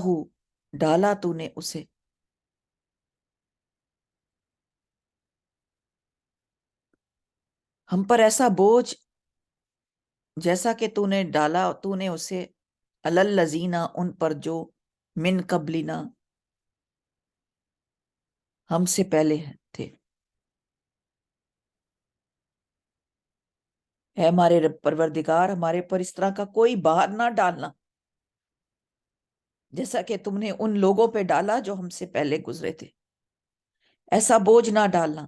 ڈالا تو نے اسے. ہم پر ایسا بوجھ جیسا کہ تو نے ڈالا، تو نے اسے، علی الذین، ان پر جو، من قبلنا، ہم سے پہلے تھے. اے ہمارے رب پروردگار، ہمارے پر اس طرح کا کوئی بار نہ ڈالنا جیسا کہ تم نے ان لوگوں پہ ڈالا جو ہم سے پہلے گزرے تھے. ایسا بوجھ نہ ڈالنا،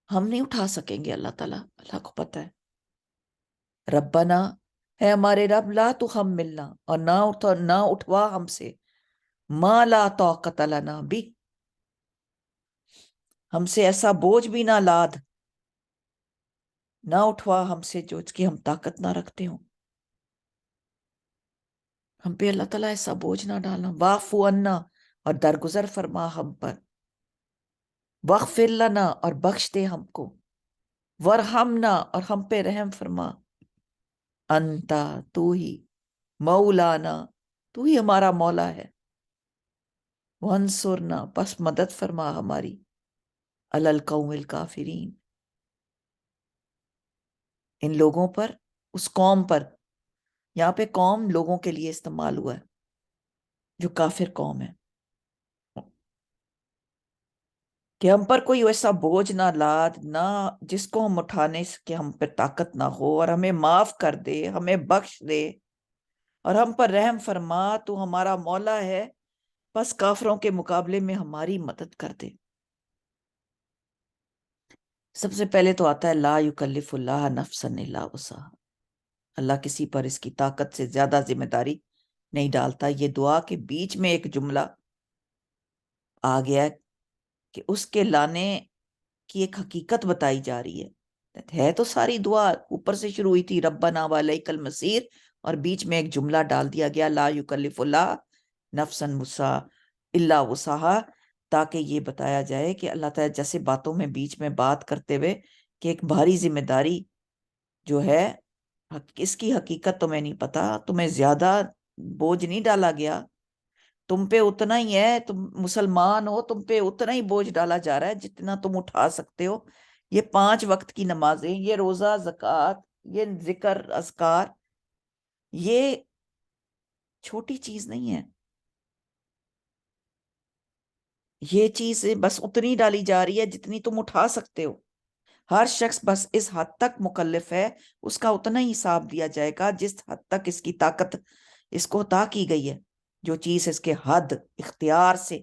ہم نہیں اٹھا سکیں گے. اللہ تعالیٰ، اللہ کو پتہ ہے. ربنا، ہے ہمارے رب، لا تو ہم ملنا، اور نہ اٹھوا ہم سے، ما لا طاقت لنا بھی، ہم سے ایسا بوجھ بھی نہ لاد، نہ اٹھوا ہم سے جو اس کی ہم طاقت نہ رکھتے ہوں. ہم پہ اللہ تعالیٰ ایسا بوجھ نہ ڈالنا. واعفو عنا، اور درگزر فرما ہم پر. واغفر لنا، اور بخش دے ہم کو. ورحمنا، اور ہم پہ رحم فرما. انتا، تو ہی، مولانا، تو ہی ہمارا مولا ہے. وانصرنا، پس مدد فرما ہماری. علی القوم الکافرین، ان لوگوں پر، اس قوم پر. یہاں پہ قوم لوگوں کے لیے استعمال ہوا ہے جو کافر قوم ہے، کہ ہم پر کوئی ایسا بوجھ نہ لاد، نہ جس کو ہم اٹھانے کے ہم پہ طاقت نہ ہو، اور ہمیں معاف کر دے، ہمیں بخش دے، اور ہم پر رحم فرما. تو ہمارا مولا ہے، بس کافروں کے مقابلے میں ہماری مدد کر دے. سب سے پہلے تو آتا ہے لا یکلف اللہ نفسا الا وسعہا، اللہ کسی پر اس کی طاقت سے زیادہ ذمہ داری نہیں ڈالتا. یہ دعا کے بیچ میں ایک جملہ آ گیا کہ اس کے لانے کی ایک حقیقت بتائی جا رہی ہے تو ساری دعا اوپر سے شروع ہوئی تھی ربنا وعلیک المصیر، اور بیچ میں ایک جملہ ڈال دیا گیا لا یکلف اللہ نفسا الا وسعہا، تاکہ یہ بتایا جائے کہ اللہ تعالیٰ جیسے باتوں میں بیچ میں بات کرتے ہوئے کہ ایک بھاری ذمہ داری جو ہے اس کی حقیقت تمہیں نہیں پتا، تمہیں زیادہ بوجھ نہیں ڈالا گیا، تم پہ اتنا ہی ہے، تم مسلمان ہو، تم پہ اتنا ہی بوجھ ڈالا جا رہا ہے جتنا تم اٹھا سکتے ہو۔ یہ 5 وقت کی نمازیں، یہ روزہ، زکوٰۃ، یہ ذکر، اذکار، یہ چھوٹی چیز نہیں ہے، یہ چیز بس اتنی ڈالی جا رہی ہے جتنی تم اٹھا سکتے ہو۔ ہر شخص بس اس حد تک مکلف ہے، اس کا اتنا ہی حساب دیا جائے گا جس حد تک اس کی طاقت اس کو عطا کی گئی ہے۔ جو چیز اس کے حد، اختیار سے،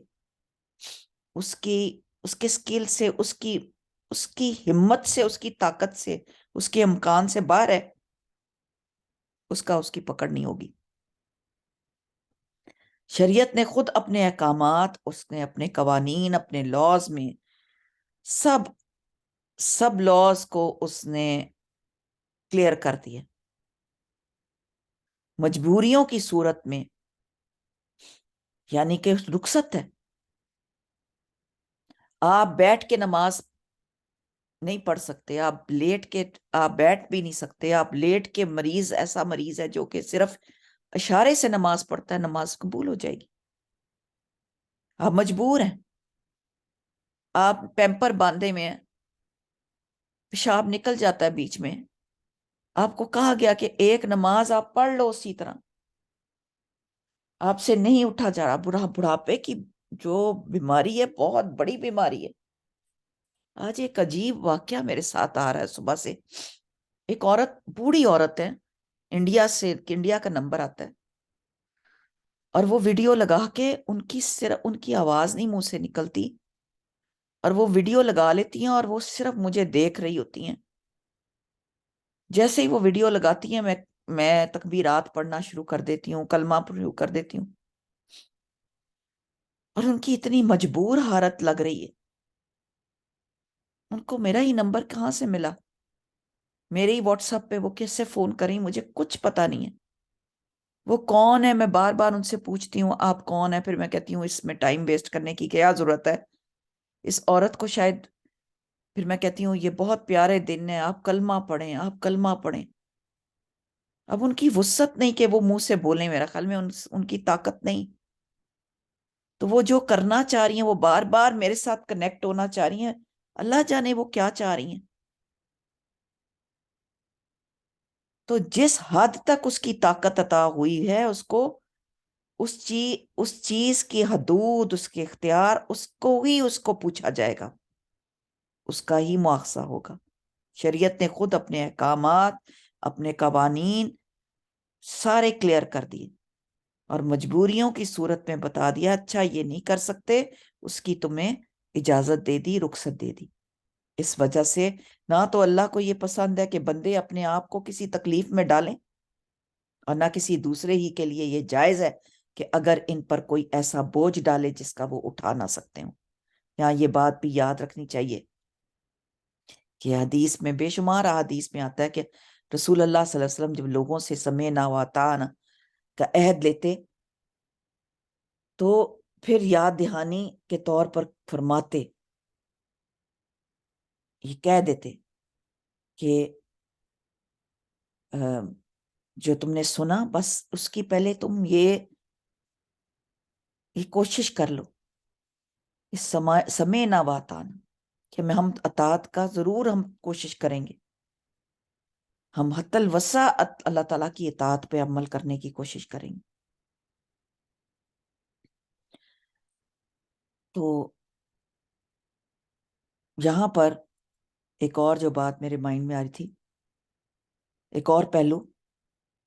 اس کے سکل سے، اس کی ہمت سے، اس کی طاقت سے، اس کے امکان سے باہر ہے، اس کی پکڑ نہیں ہوگی۔ شریعت نے خود اپنے احکامات، اس نے اپنے قوانین، اپنے لاز میں سب لاز کو اس نے کلیئر کر دیا۔ مجبوریوں کی صورت میں یعنی کہ رخصت ہے، آپ بیٹھ کے نماز نہیں پڑھ سکتے، آپ بیٹھ بھی نہیں سکتے، آپ لیٹ کے مریض ایسا مریض ہے جو کہ صرف اشارے سے نماز پڑھتا ہے، نماز قبول ہو جائے گی۔ آپ مجبور ہیں، آپ پیمپر باندھے میں ہیں، پیشاب نکل جاتا ہے بیچ میں، آپ کو کہا گیا کہ ایک نماز آپ پڑھ لو اسی طرح، آپ سے نہیں اٹھا جا رہا۔ بڑھاپے کی جو بیماری ہے بہت بڑی بیماری ہے۔ آج ایک عجیب واقعہ میرے ساتھ آ رہا ہے صبح سے، ایک عورت، بوڑھی عورت ہے، انڈیا کا نمبر آتا ہے، اور وہ ویڈیو لگا کے ان کی آواز نہیں منہ سے نکلتی، اور وہ ویڈیو لگا لیتی ہیں اور وہ صرف مجھے دیکھ رہی ہوتی ہیں۔ جیسے ہی وہ ویڈیو لگاتی ہیں میں تکبیرات پڑھنا شروع کر دیتی ہوں، کلمہ شروع کر دیتی ہوں، اور ان کی اتنی مجبور حالت لگ رہی ہے۔ ان کو میرا ہی نمبر کہاں سے ملا، میرے ہی واٹس ایپ پہ وہ کیسے فون کریں، مجھے کچھ پتا نہیں ہے۔ وہ کون ہے، میں بار بار ان سے پوچھتی ہوں آپ کون ہے، پھر میں کہتی ہوں اس میں ٹائم ویسٹ کرنے کی کیا ضرورت ہے، اس عورت کو شاید، پھر میں کہتی ہوں یہ بہت پیارے دن ہے، آپ کلمہ پڑھیں، آپ کلمہ پڑھیں۔ اب ان کی وسعت نہیں کہ وہ منہ سے بولیں، میرا خیال میں ان کی طاقت نہیں، تو وہ جو کرنا چاہ رہی ہیں، وہ بار بار میرے ساتھ کنیکٹ ہونا چاہ رہی ہیں، اللہ جانے وہ کیا چاہ رہی ہیں۔ تو جس حد تک اس کی طاقت عطا ہوئی ہے، اس کو اس چیز کی حدود، اس کے اختیار، اس کو پوچھا جائے گا، اس کا ہی مواخذہ ہوگا۔ شریعت نے خود اپنے احکامات، اپنے قوانین سارے کلیئر کر دیے، اور مجبوریوں کی صورت میں بتا دیا اچھا یہ نہیں کر سکتے، اس کی تمہیں اجازت دے دی، رخصت دے دی۔ اس وجہ سے نہ تو اللہ کو یہ پسند ہے کہ بندے اپنے آپ کو کسی تکلیف میں ڈالیں، اور نہ کسی دوسرے ہی کے لیے یہ جائز ہے کہ اگر ان پر کوئی ایسا بوجھ ڈالے جس کا وہ اٹھا نہ سکتے ہوں۔ یہاں یہ بات بھی یاد رکھنی چاہیے کہ حدیث میں، بے شمار حدیث میں آتا ہے کہ رسول اللہ صلی اللہ علیہ وسلم جب لوگوں سے سمعنا واطعنا کا عہد لیتے تو پھر یاد دہانی کے طور پر فرماتے، یہ کہہ دیتے کہ جو تم نے سنا بس اس کی پہلے تم یہ کوشش کر لو، اس سمعنا واطعنا کہ ہم اطاعت کا ضرور ہم کوشش کریں گے، ہم حتی الوسع اللہ تعالیٰ کی اطاعت پہ عمل کرنے کی کوشش کریں گے۔ تو یہاں پر ایک اور جو بات میرے مائنڈ میں آ رہی تھی، ایک اور پہلو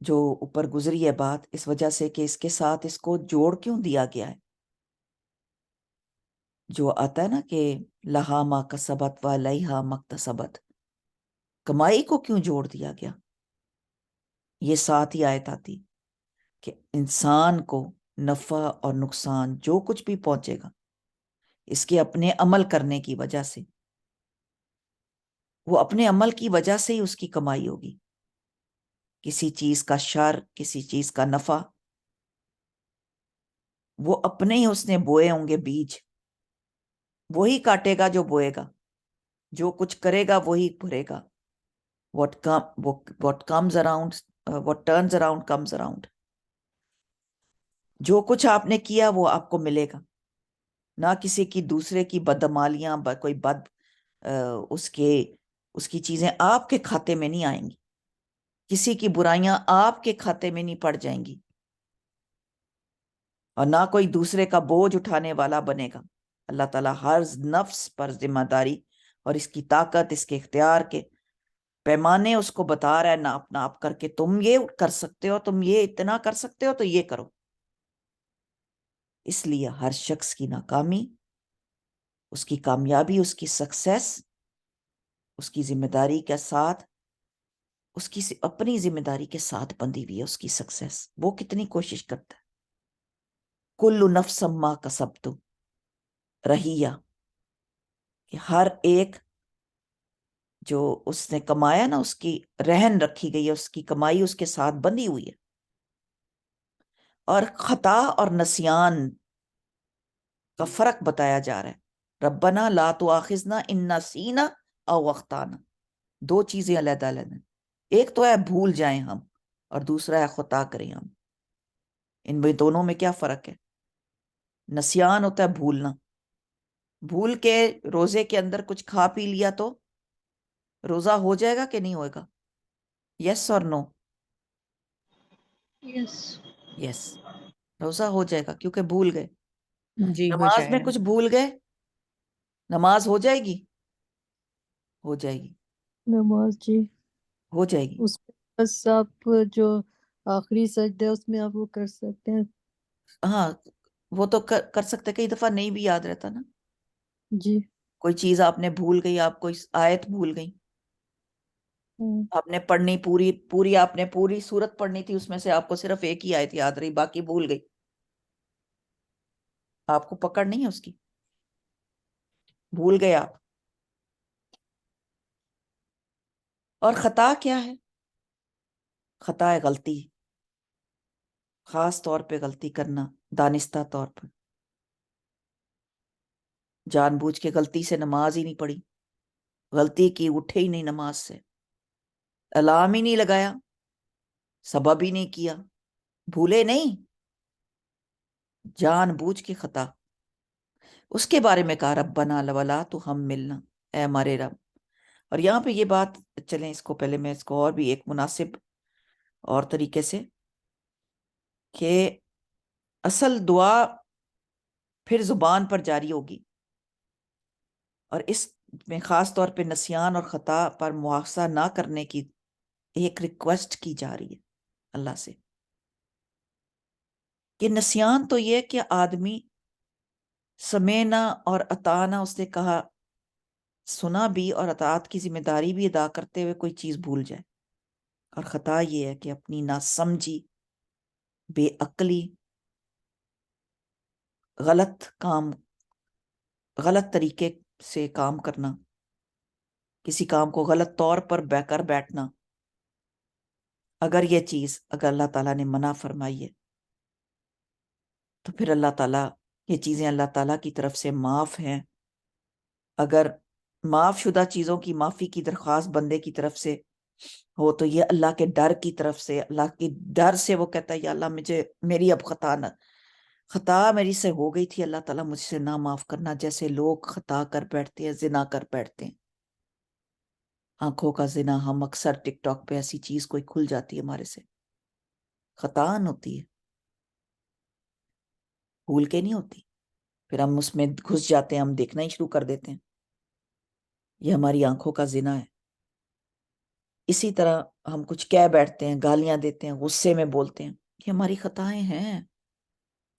جو اوپر گزری ہے بات، اس وجہ سے کہ اس کے ساتھ اس کو جوڑ کیوں دیا گیا ہے، جو آتا ہے نا کہ لہا ما کسبت و علیہا ما اکتسبت، کمائی کو کیوں جوڑ دیا گیا؟ یہ ساتھ ہی آیت آتی کہ انسان کو نفع اور نقصان جو کچھ بھی پہنچے گا اس کے اپنے عمل کرنے کی وجہ سے، وہ اپنے عمل کی وجہ سے ہی اس کی کمائی ہوگی. کسی چیز کا شر، کسی چیز کا نفع، وہ اپنے ہی اس نے بوئے ہوں گے بیج، وہی کاٹے گا جو بوئے گا، جو کچھ کرے گا وہی بھرے گا. what comes around what turns around comes around. جو کچھ آپ نے کیا وہ آپ کو ملے گا. نہ کسی کی دوسرے کی بدعمالیاں، کوئی اس کی چیزیں آپ کے کھاتے میں نہیں آئیں گی. کسی کی برائیاں آپ کے کھاتے میں نہیں پڑ جائیں گی، اور نہ کوئی دوسرے کا بوجھ اٹھانے والا بنے گا. اللہ تعالیٰ ہر نفس پر ذمہ داری اور اس کی طاقت، اس کے اختیار کے پیمانے اس کو بتا رہا ہے ناپ ناپ کر کے، تم یہ کر سکتے ہو، تم یہ اتنا کر سکتے ہو تو یہ کرو. اس لیے ہر شخص کی ناکامی، اس کی کامیابی، اس کی سکسیس، اس کی ذمہ داری کے ساتھ، اس کی اپنی ذمہ داری کے ساتھ بندھی ہوئی ہے. اس کی سکسیس وہ کتنی کوشش کرتا ہے. کل نفس ما کسبت رہیہ، کہ ہر ایک جو اس نے کمایا نا، اس کی رہن رکھی گئی ہے، اس کی کمائی اس کے ساتھ بندھی ہوئی ہے. اور خطا اور نسیان کا فرق بتایا جا رہا ہے. ربنا لا تؤاخذنا ان نسینا او اخطانا. دو چیزیں علیحدہ علیحدہ. ایک تو ہے بھول جائیں ہم، اور دوسرا ہے خطا کریں ہم. ان میں دونوں میں کیا فرق ہے؟ نسیان ہوتا ہے بھولنا. بھول کے روزے کے اندر کچھ کھا پی لیا تو روزہ ہو جائے گا کہ نہیں ہوئے گا؟ یس اور نو؟ یس. یس، روزہ ہو جائے گا کیونکہ بھول گئے. جی ہو نماز جائے میں گا. کچھ بھول گئے، نماز ہو جائے گی؟ ہو جائے گی، نماز جی ہو جائے گی. اس میں بس آپ جو آخری سجدہ ہے اس میں آپ وہ کر سکتے ہیں. ہاں وہ تو کر سکتے. کئی دفعہ نہیں بھی یاد رہتا نا، جی. کوئی چیز آپ نے بھول گئی، آپ کوئی آیت بھول گئی، ہاں. آپ نے پڑھنی پوری آپ نے پوری سورت پڑھنی تھی، اس میں سے آپ کو صرف ایک ہی آیت یاد رہی، باقی بھول گئی. آپ کو پکڑ نہیں ہے اس کی، بھول گئے آپ. اور خطا کیا ہے؟ خطا ہے غلطی، خاص طور پہ غلطی کرنا، دانستہ طور پر. جان بوجھ کے غلطی سے نماز ہی نہیں پڑھی، غلطی کی اٹھے ہی نہیں نماز سے، الارم ہی نہیں لگایا، سبب ہی نہیں کیا، بھولے نہیں، جان بوجھ کے خطا. اس کے بارے میں کہا ربنا ولا تحملنا، اے ہمارے رب. اور یہاں پہ یہ بات، چلیں اس کو پہلے میں اس کو اور بھی ایک مناسب اور طریقے سے، کہ اصل دعا پھر زبان پر جاری ہوگی، اور اس میں خاص طور پہ نسیان اور خطا پر مواخذہ نہ کرنے کی ایک ریکویسٹ کی جا رہی ہے اللہ سے. کہ نسیان تو یہ کہ آدمی سمینا اور اطاعنا، اس نے کہا سنا بھی اور اطاعت کی ذمہ داری بھی ادا کرتے ہوئے کوئی چیز بھول جائے. اور خطا یہ ہے کہ اپنی ناسمجھی، بے عقلی، غلط کام، غلط طریقے سے کام کرنا، کسی کام کو غلط طور پر کر بیٹھنا. اگر یہ چیز اگر اللہ تعالیٰ نے منع فرمائی ہے تو پھر اللہ تعالیٰ، یہ چیزیں اللہ تعالیٰ کی طرف سے معاف ہیں. اگر معاف شدہ چیزوں کی معافی کی درخواست بندے کی طرف سے ہو تو یہ اللہ کے ڈر کی طرف سے، اللہ کے ڈر سے وہ کہتا ہے یا اللہ میری اب خطا میری سے ہو گئی تھی، اللہ تعالیٰ مجھ سے نہ معاف کرنا. جیسے لوگ خطا کر بیٹھتے ہیں، زنا کر بیٹھتے ہیں، آنکھوں کا زنا. ہم اکثر ٹک ٹاک پہ ایسی چیز کوئی کھل جاتی ہے ہمارے سے، خطان ہوتی ہے، بھول کے نہیں ہوتی. پھر ہم اس میں گھس جاتے ہیں، ہم دیکھنا ہی شروع کر دیتے ہیں. یہ ہماری آنکھوں کا زنا ہے. اسی طرح ہم کچھ کہہ بیٹھتے ہیں، گالیاں دیتے ہیں، غصے میں بولتے ہیں، یہ ہماری خطائیں ہیں،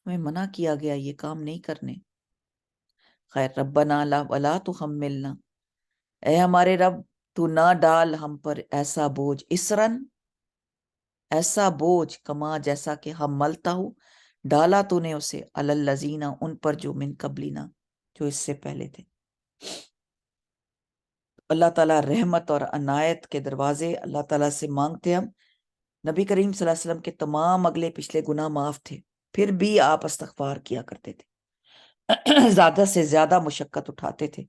ہمیں منع کیا گیا یہ کام نہیں کرنے. خیر ربنا لا ولا تحملنا، اے ہمارے رب تو نہ ڈال ہم پر ایسا بوجھ، اسرن ایسا بوجھ، کما جیسا کہ حملتا ہوں ڈالا تو نے اسے، علی الذین ان پر جو من قبلنا جو اس سے پہلے تھے. اللہ تعالیٰ رحمت اور عنایت کے دروازے اللہ تعالیٰ سے مانگتے ہم. نبی کریم صلی اللہ علیہ وسلم کے تمام اگلے پچھلے گناہ معاف تھے، پھر بھی آپ استغفار کیا کرتے تھے، زیادہ سے زیادہ مشقت اٹھاتے تھے.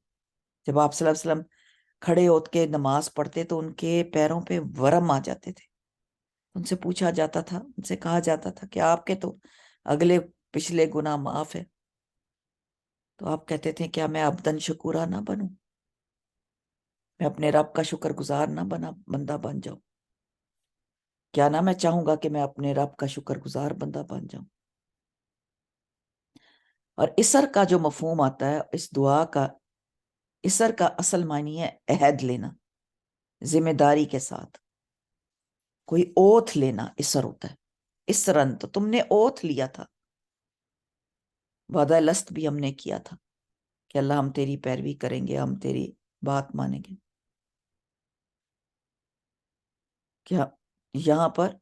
جب آپ صلی اللہ علیہ وسلم کھڑے ہو کے نماز پڑھتے تو ان کے پیروں پہ ورم آ جاتے تھے. ان سے پوچھا جاتا تھا، ان سے کہا جاتا تھا کہ آپ کے تو اگلے پچھلے گناہ معاف ہے. تو آپ کہتے تھے کیا میں عبدن شکورا نہ بنوں، میں اپنے رب کا شکر گزار نہ بندہ بن جاؤں؟ کیا نہ میں چاہوں گا کہ میں اپنے رب کا شکر گزار بندہ بن جاؤں. اور اسر کا جو مفہوم آتا ہے اس دعا کا، اسر کا اصل معنی ہے عہد لینا، ذمہ داری کے ساتھ کوئی اوتھ لینا اسر ہوتا ہے. اسرن تو تم نے اوتھ لیا تھا، وعدہ لست بھی ہم نے کیا تھا کہ اللہ ہم تیری پیروی کریں گے، ہم تیری بات مانیں گے. کیا یہاں پر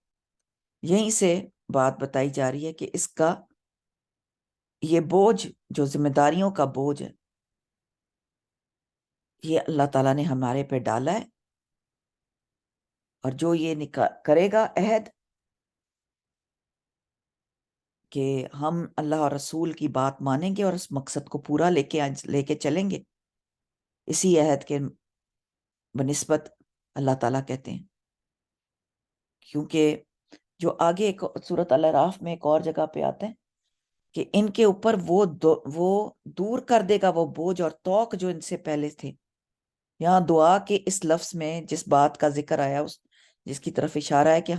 یہیں سے بات بتائی جا رہی ہے کہ اس کا یہ بوجھ جو ذمہ داریوں کا بوجھ ہے یہ اللہ تعالیٰ نے ہمارے پہ ڈالا ہے، اور جو یہ کرے گا عہد کہ ہم اللہ اور رسول کی بات مانیں گے اور اس مقصد کو پورا لے کے چلیں گے، اسی عہد کے بنسبت اللہ تعالیٰ کہتے ہیں. کیونکہ جو آگے ایک سورۃ الاعراف میں ایک اور جگہ پہ آتے ہیں کہ ان کے اوپر وہ دور کر دے گا وہ بوجھ اور توق جو ان سے پہلے تھے. یہاں دعا کے اس لفظ میں جس بات کا ذکر آیا جس کی طرف اشارہ ہے کہ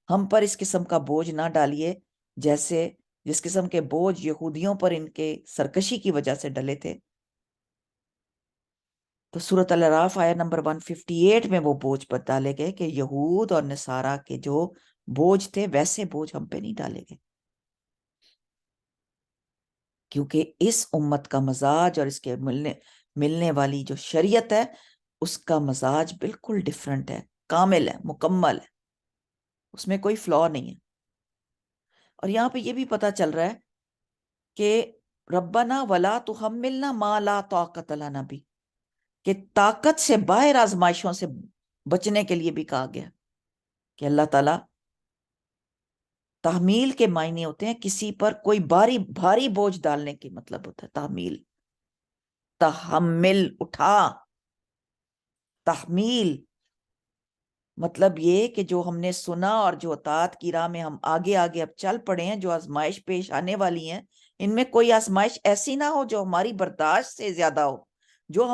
ہم پر اس قسم کا بوجھ نہ ڈالیے جیسے جس قسم کے بوجھ یہودیوں پر ان کے سرکشی کی وجہ سے ڈلے تھے. تو سورۃ الاعراف آیت نمبر 158 میں وہ بوجھ پر ڈالے گئے کہ یہود اور نصارہ کے جو بوجھ تھے ویسے بوجھ ہم پہ نہیں ڈالے گئے، کیونکہ اس امت کا مزاج اور اس کے ملنے والی جو شریعت ہے اس کا مزاج بالکل ڈیفرنٹ ہے، کامل ہے، مکمل ہے، اس میں کوئی فلا نہیں ہے. اور یہاں پہ یہ بھی پتا چل رہا ہے کہ ربنا ولا تحملنا ما لا طاقت لنا بھی، کہ طاقت سے باہر آزمائشوں سے بچنے کے لیے بھی کہا گیا کہ اللہ تعالیٰ تحمیل کے معنی ہوتے ہیں کسی پر کوئی بھاری بوجھ ڈالنے کی مطلب ہوتا ہے تحمیل. تحمل اٹھا، تحمیل مطلب یہ کہ جو ہم نے سنا اور جو اطاعت کی راہ میں ہم آگے اب چل پڑے ہیں، جو آزمائش پیش آنے والی ہیں ان میں کوئی آزمائش ایسی نہ ہو جو ہماری برداشت سے زیادہ ہو، جو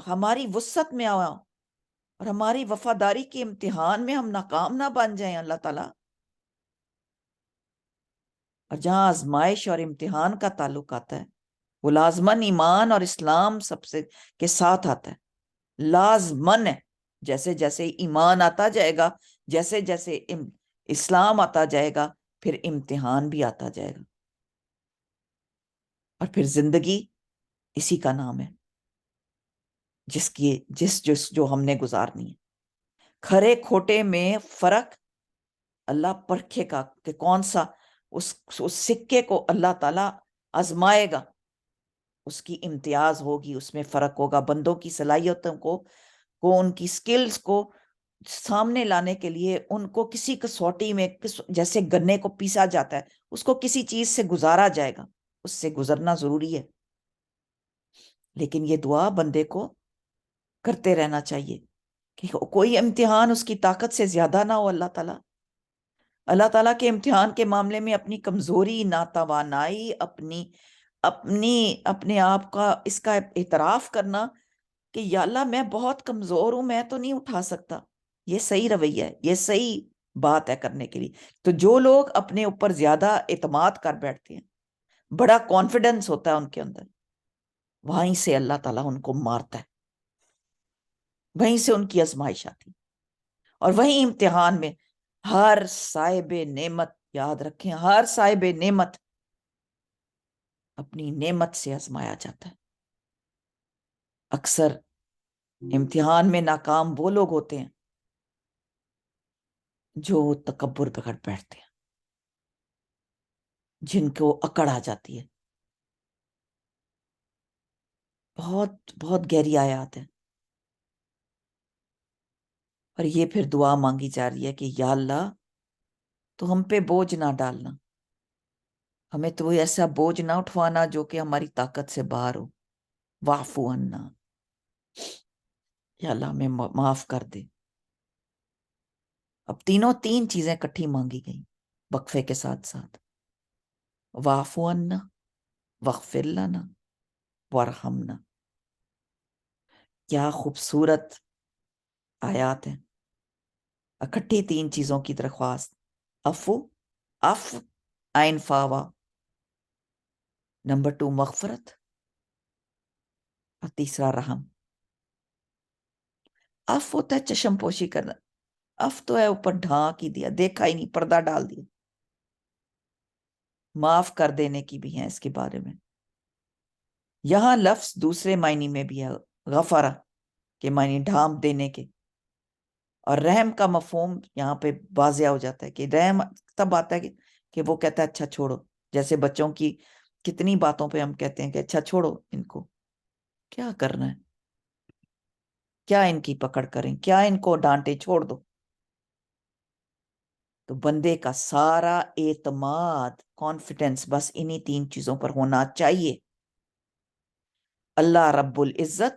ہماری وسعت میں آؤ اور ہماری وفاداری کے امتحان میں ہم ناکام نہ بن جائیں اللہ تعالیٰ. اور جہاں آزمائش اور امتحان کا تعلق آتا ہے وہ لازماً ایمان اور اسلام سب سے کے ساتھ آتا ہے، لازماً ہے. جیسے جیسے ایمان آتا جائے گا، جیسے جیسے اسلام آتا جائے گا، پھر امتحان بھی آتا جائے گا، اور پھر زندگی اسی کا نام ہے جو ہم نے گزارنی ہے. کھرے کھوٹے میں فرق اللہ پرکھے گا کہ کون سا اس سکے کو اللہ تعالیٰ آزمائے گا، اس کی امتیاز ہوگی، اس میں فرق ہوگا. بندوں کی صلاحیتوں کو ان کی سکلز کو سامنے لانے کے لیے ان کو کسی کسوٹی میں جیسے گنے کو پیسا جاتا ہے اس کو کسی چیز سے گزارا جائے گا، اس سے گزرنا ضروری ہے. لیکن یہ دعا بندے کو کرتے رہنا چاہیے کہ کوئی امتحان اس کی طاقت سے زیادہ نہ ہو. اللہ تعالیٰ کے امتحان کے معاملے میں اپنی کمزوری، ناتوانائی، اپنے آپ کا اس کا اعتراف کرنا کہ یا اللہ میں بہت کمزور ہوں، میں تو نہیں اٹھا سکتا، یہ صحیح رویہ ہے، یہ صحیح بات ہے کرنے کے لیے. تو جو لوگ اپنے اوپر زیادہ اعتماد کر بیٹھتے ہیں، بڑا کانفیڈنس ہوتا ہے ان کے اندر، وہیں سے اللہ تعالیٰ ان کو مارتا ہے، وہیں سے ان کی آزمائش آتی. اور وہیں امتحان میں ہر صاحب نعمت، یاد رکھیں ہر صاحب نعمت اپنی نعمت سے آزمایا جاتا ہے. اکثر امتحان میں ناکام وہ لوگ ہوتے ہیں جو تکبر پکڑ بیٹھتے ہیں، جن کو اکڑ آ جاتی ہے. بہت بہت گہری آیات ہے. اور یہ پھر دعا مانگی جا رہی ہے کہ یا اللہ تو ہم پہ بوجھ نہ ڈالنا، ہمیں تو ایسا بوجھ نہ اٹھوانا جو کہ ہماری طاقت سے باہر ہو، واعفو عنا، یا اللہ ہمیں معاف کر دے۔ اب تین چیزیں کٹھی مانگی گئیں وقفے کے ساتھ ساتھ، واعفو عنا، واغفر لنا، وارحمنا۔ کیا خوبصورت آیات ہیں، اکٹھی تین چیزوں کی درخواست، عفو، عفو، عین فاوا، نمبر 2 مغفرت، اور تیسرا رحم۔ عفو ہوتا ہے چشم پوشی کرنا، عفو تو ہے اوپر ڈھانک ہی دیا، دیکھا ہی نہیں، پردہ ڈال دیا۔ معاف کر دینے کی بھی ہیں اس کے بارے میں۔ یہاں لفظ دوسرے معنی میں بھی ہے، غفرہ کے معنی ڈھانپ دینے کے، اور رحم کا مفہوم یہاں پہ واضح ہو جاتا ہے کہ رحم تب آتا ہے کہ وہ کہتا ہے اچھا چھوڑو، جیسے بچوں کی کتنی باتوں پہ ہم کہتے ہیں کہ اچھا چھوڑو ان کو، کیا کرنا ہے، کیا ان کی پکڑ کریں، کیا ان کو ڈانٹے، چھوڑ دو۔ تو بندے کا سارا اعتماد، کانفیڈنس بس انہی تین چیزوں پر ہونا چاہیے۔ اللہ رب العزت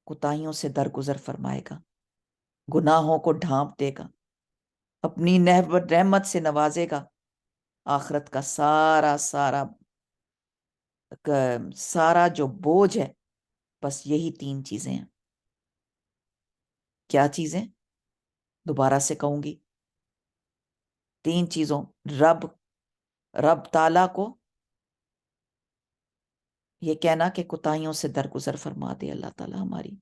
کوتاہیوں سے درگزر فرمائے گا، گناہوں کو ڈھانپ دے گا، اپنی رحمت سے نوازے گا، آخرت کا سارا جو بوجھ ہے بس یہی تین چیزیں ہیں۔ کیا چیزیں؟ دوبارہ سے کہوں گی، تین چیزوں، رب تعالیٰ کو یہ کہنا کہ کوتاہیوں سے درگزر فرما دے اللہ تعالیٰ ہماری،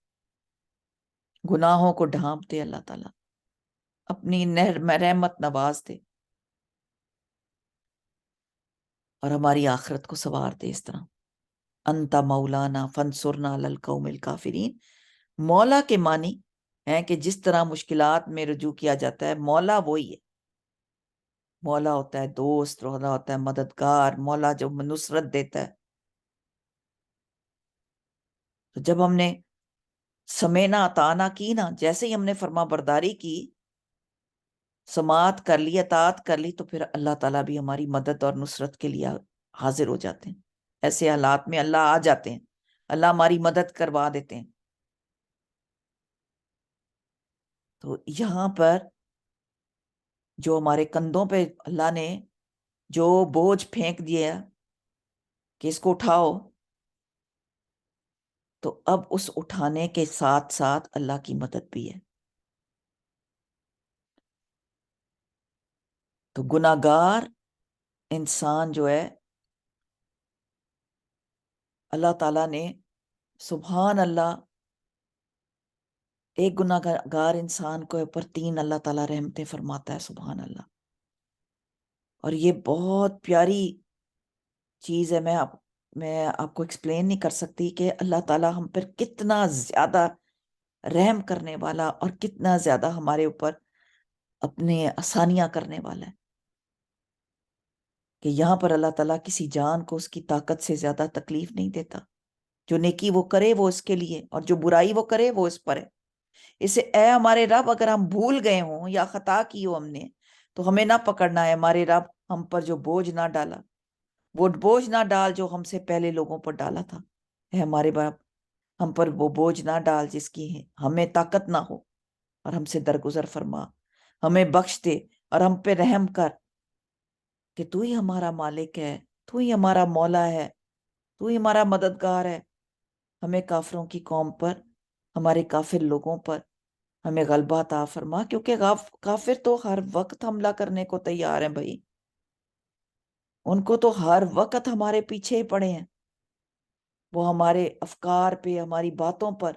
گناہوں کو ڈھانپ دے اللہ تعالیٰ، اپنی رحمت نواز دے، اور ہماری آخرت کو سنوار دے اس طرح۔ انت مولانا فانصرنا علی القوم الکافرین۔ مولا کے معنی ہیں کہ جس طرح مشکلات میں رجوع کیا جاتا ہے، مولا وہی ہے۔ مولا ہوتا ہے دوست، مولا ہوتا ہے مددگار، مولا جو نصرت دیتا ہے۔ تو جب ہم نے سمینا اطاعنا کی نا، جیسے ہی ہم نے فرما برداری کی، سماعت کر لی، اطاعت کر لی، تو پھر اللہ تعالیٰ بھی ہماری مدد اور نصرت کے لیے حاضر ہو جاتے ہیں۔ ایسے حالات میں اللہ آ جاتے ہیں، اللہ ہماری مدد کروا دیتے ہیں۔ تو یہاں پر جو ہمارے کندھوں پہ اللہ نے جو بوجھ پھینک دیا کہ اس کو اٹھاؤ، تو اب اس اٹھانے کے ساتھ ساتھ اللہ کی مدد بھی ہے۔ تو گناہگار انسان جو ہے، اللہ تعالیٰ نے سبحان اللہ، ایک گناہگار انسان کو اوپر 3 اللہ تعالیٰ رحمتیں فرماتا ہے، سبحان اللہ۔ اور یہ بہت پیاری چیز ہے، میں آپ کو ایکسپلین نہیں کر سکتی کہ اللہ تعالیٰ ہم پر کتنا زیادہ رحم کرنے والا اور کتنا زیادہ ہمارے اوپر اپنے آسانیاں کرنے والا ہے، کہ یہاں پر اللہ تعالیٰ کسی جان کو اس کی طاقت سے زیادہ تکلیف نہیں دیتا۔ جو نیکی وہ کرے وہ اس کے لیے، اور جو برائی وہ کرے وہ اس پر ہے۔ اسے اے ہمارے رب، اگر ہم بھول گئے ہوں یا خطا کی ہو ہم نے، تو ہمیں نہ پکڑنا ہے ہمارے رب، ہم پر جو بوجھ نہ ڈالا، وہ بوجھ نہ ڈال جو ہم سے پہلے لوگوں پر ڈالا تھا۔ اے ہمارے باپ، ہم پر وہ بوجھ نہ ڈال جس کی ہمیں طاقت نہ ہو، اور ہم سے درگزر فرما، ہمیں بخش دے اور ہم پہ رحم کر، کہ تو ہی ہمارا مالک ہے، تو ہی ہمارا مولا ہے، تو ہی ہمارا مددگار ہے۔ ہمیں کافروں کی قوم پر، ہمارے کافر لوگوں پر ہمیں غلبہ عطا فرما، کیونکہ کافر تو ہر وقت حملہ کرنے کو تیار ہیں بھائی، ان کو تو ہر وقت ہمارے پیچھے ہی پڑے ہیں، وہ ہمارے افکار پہ، ہماری باتوں پر۔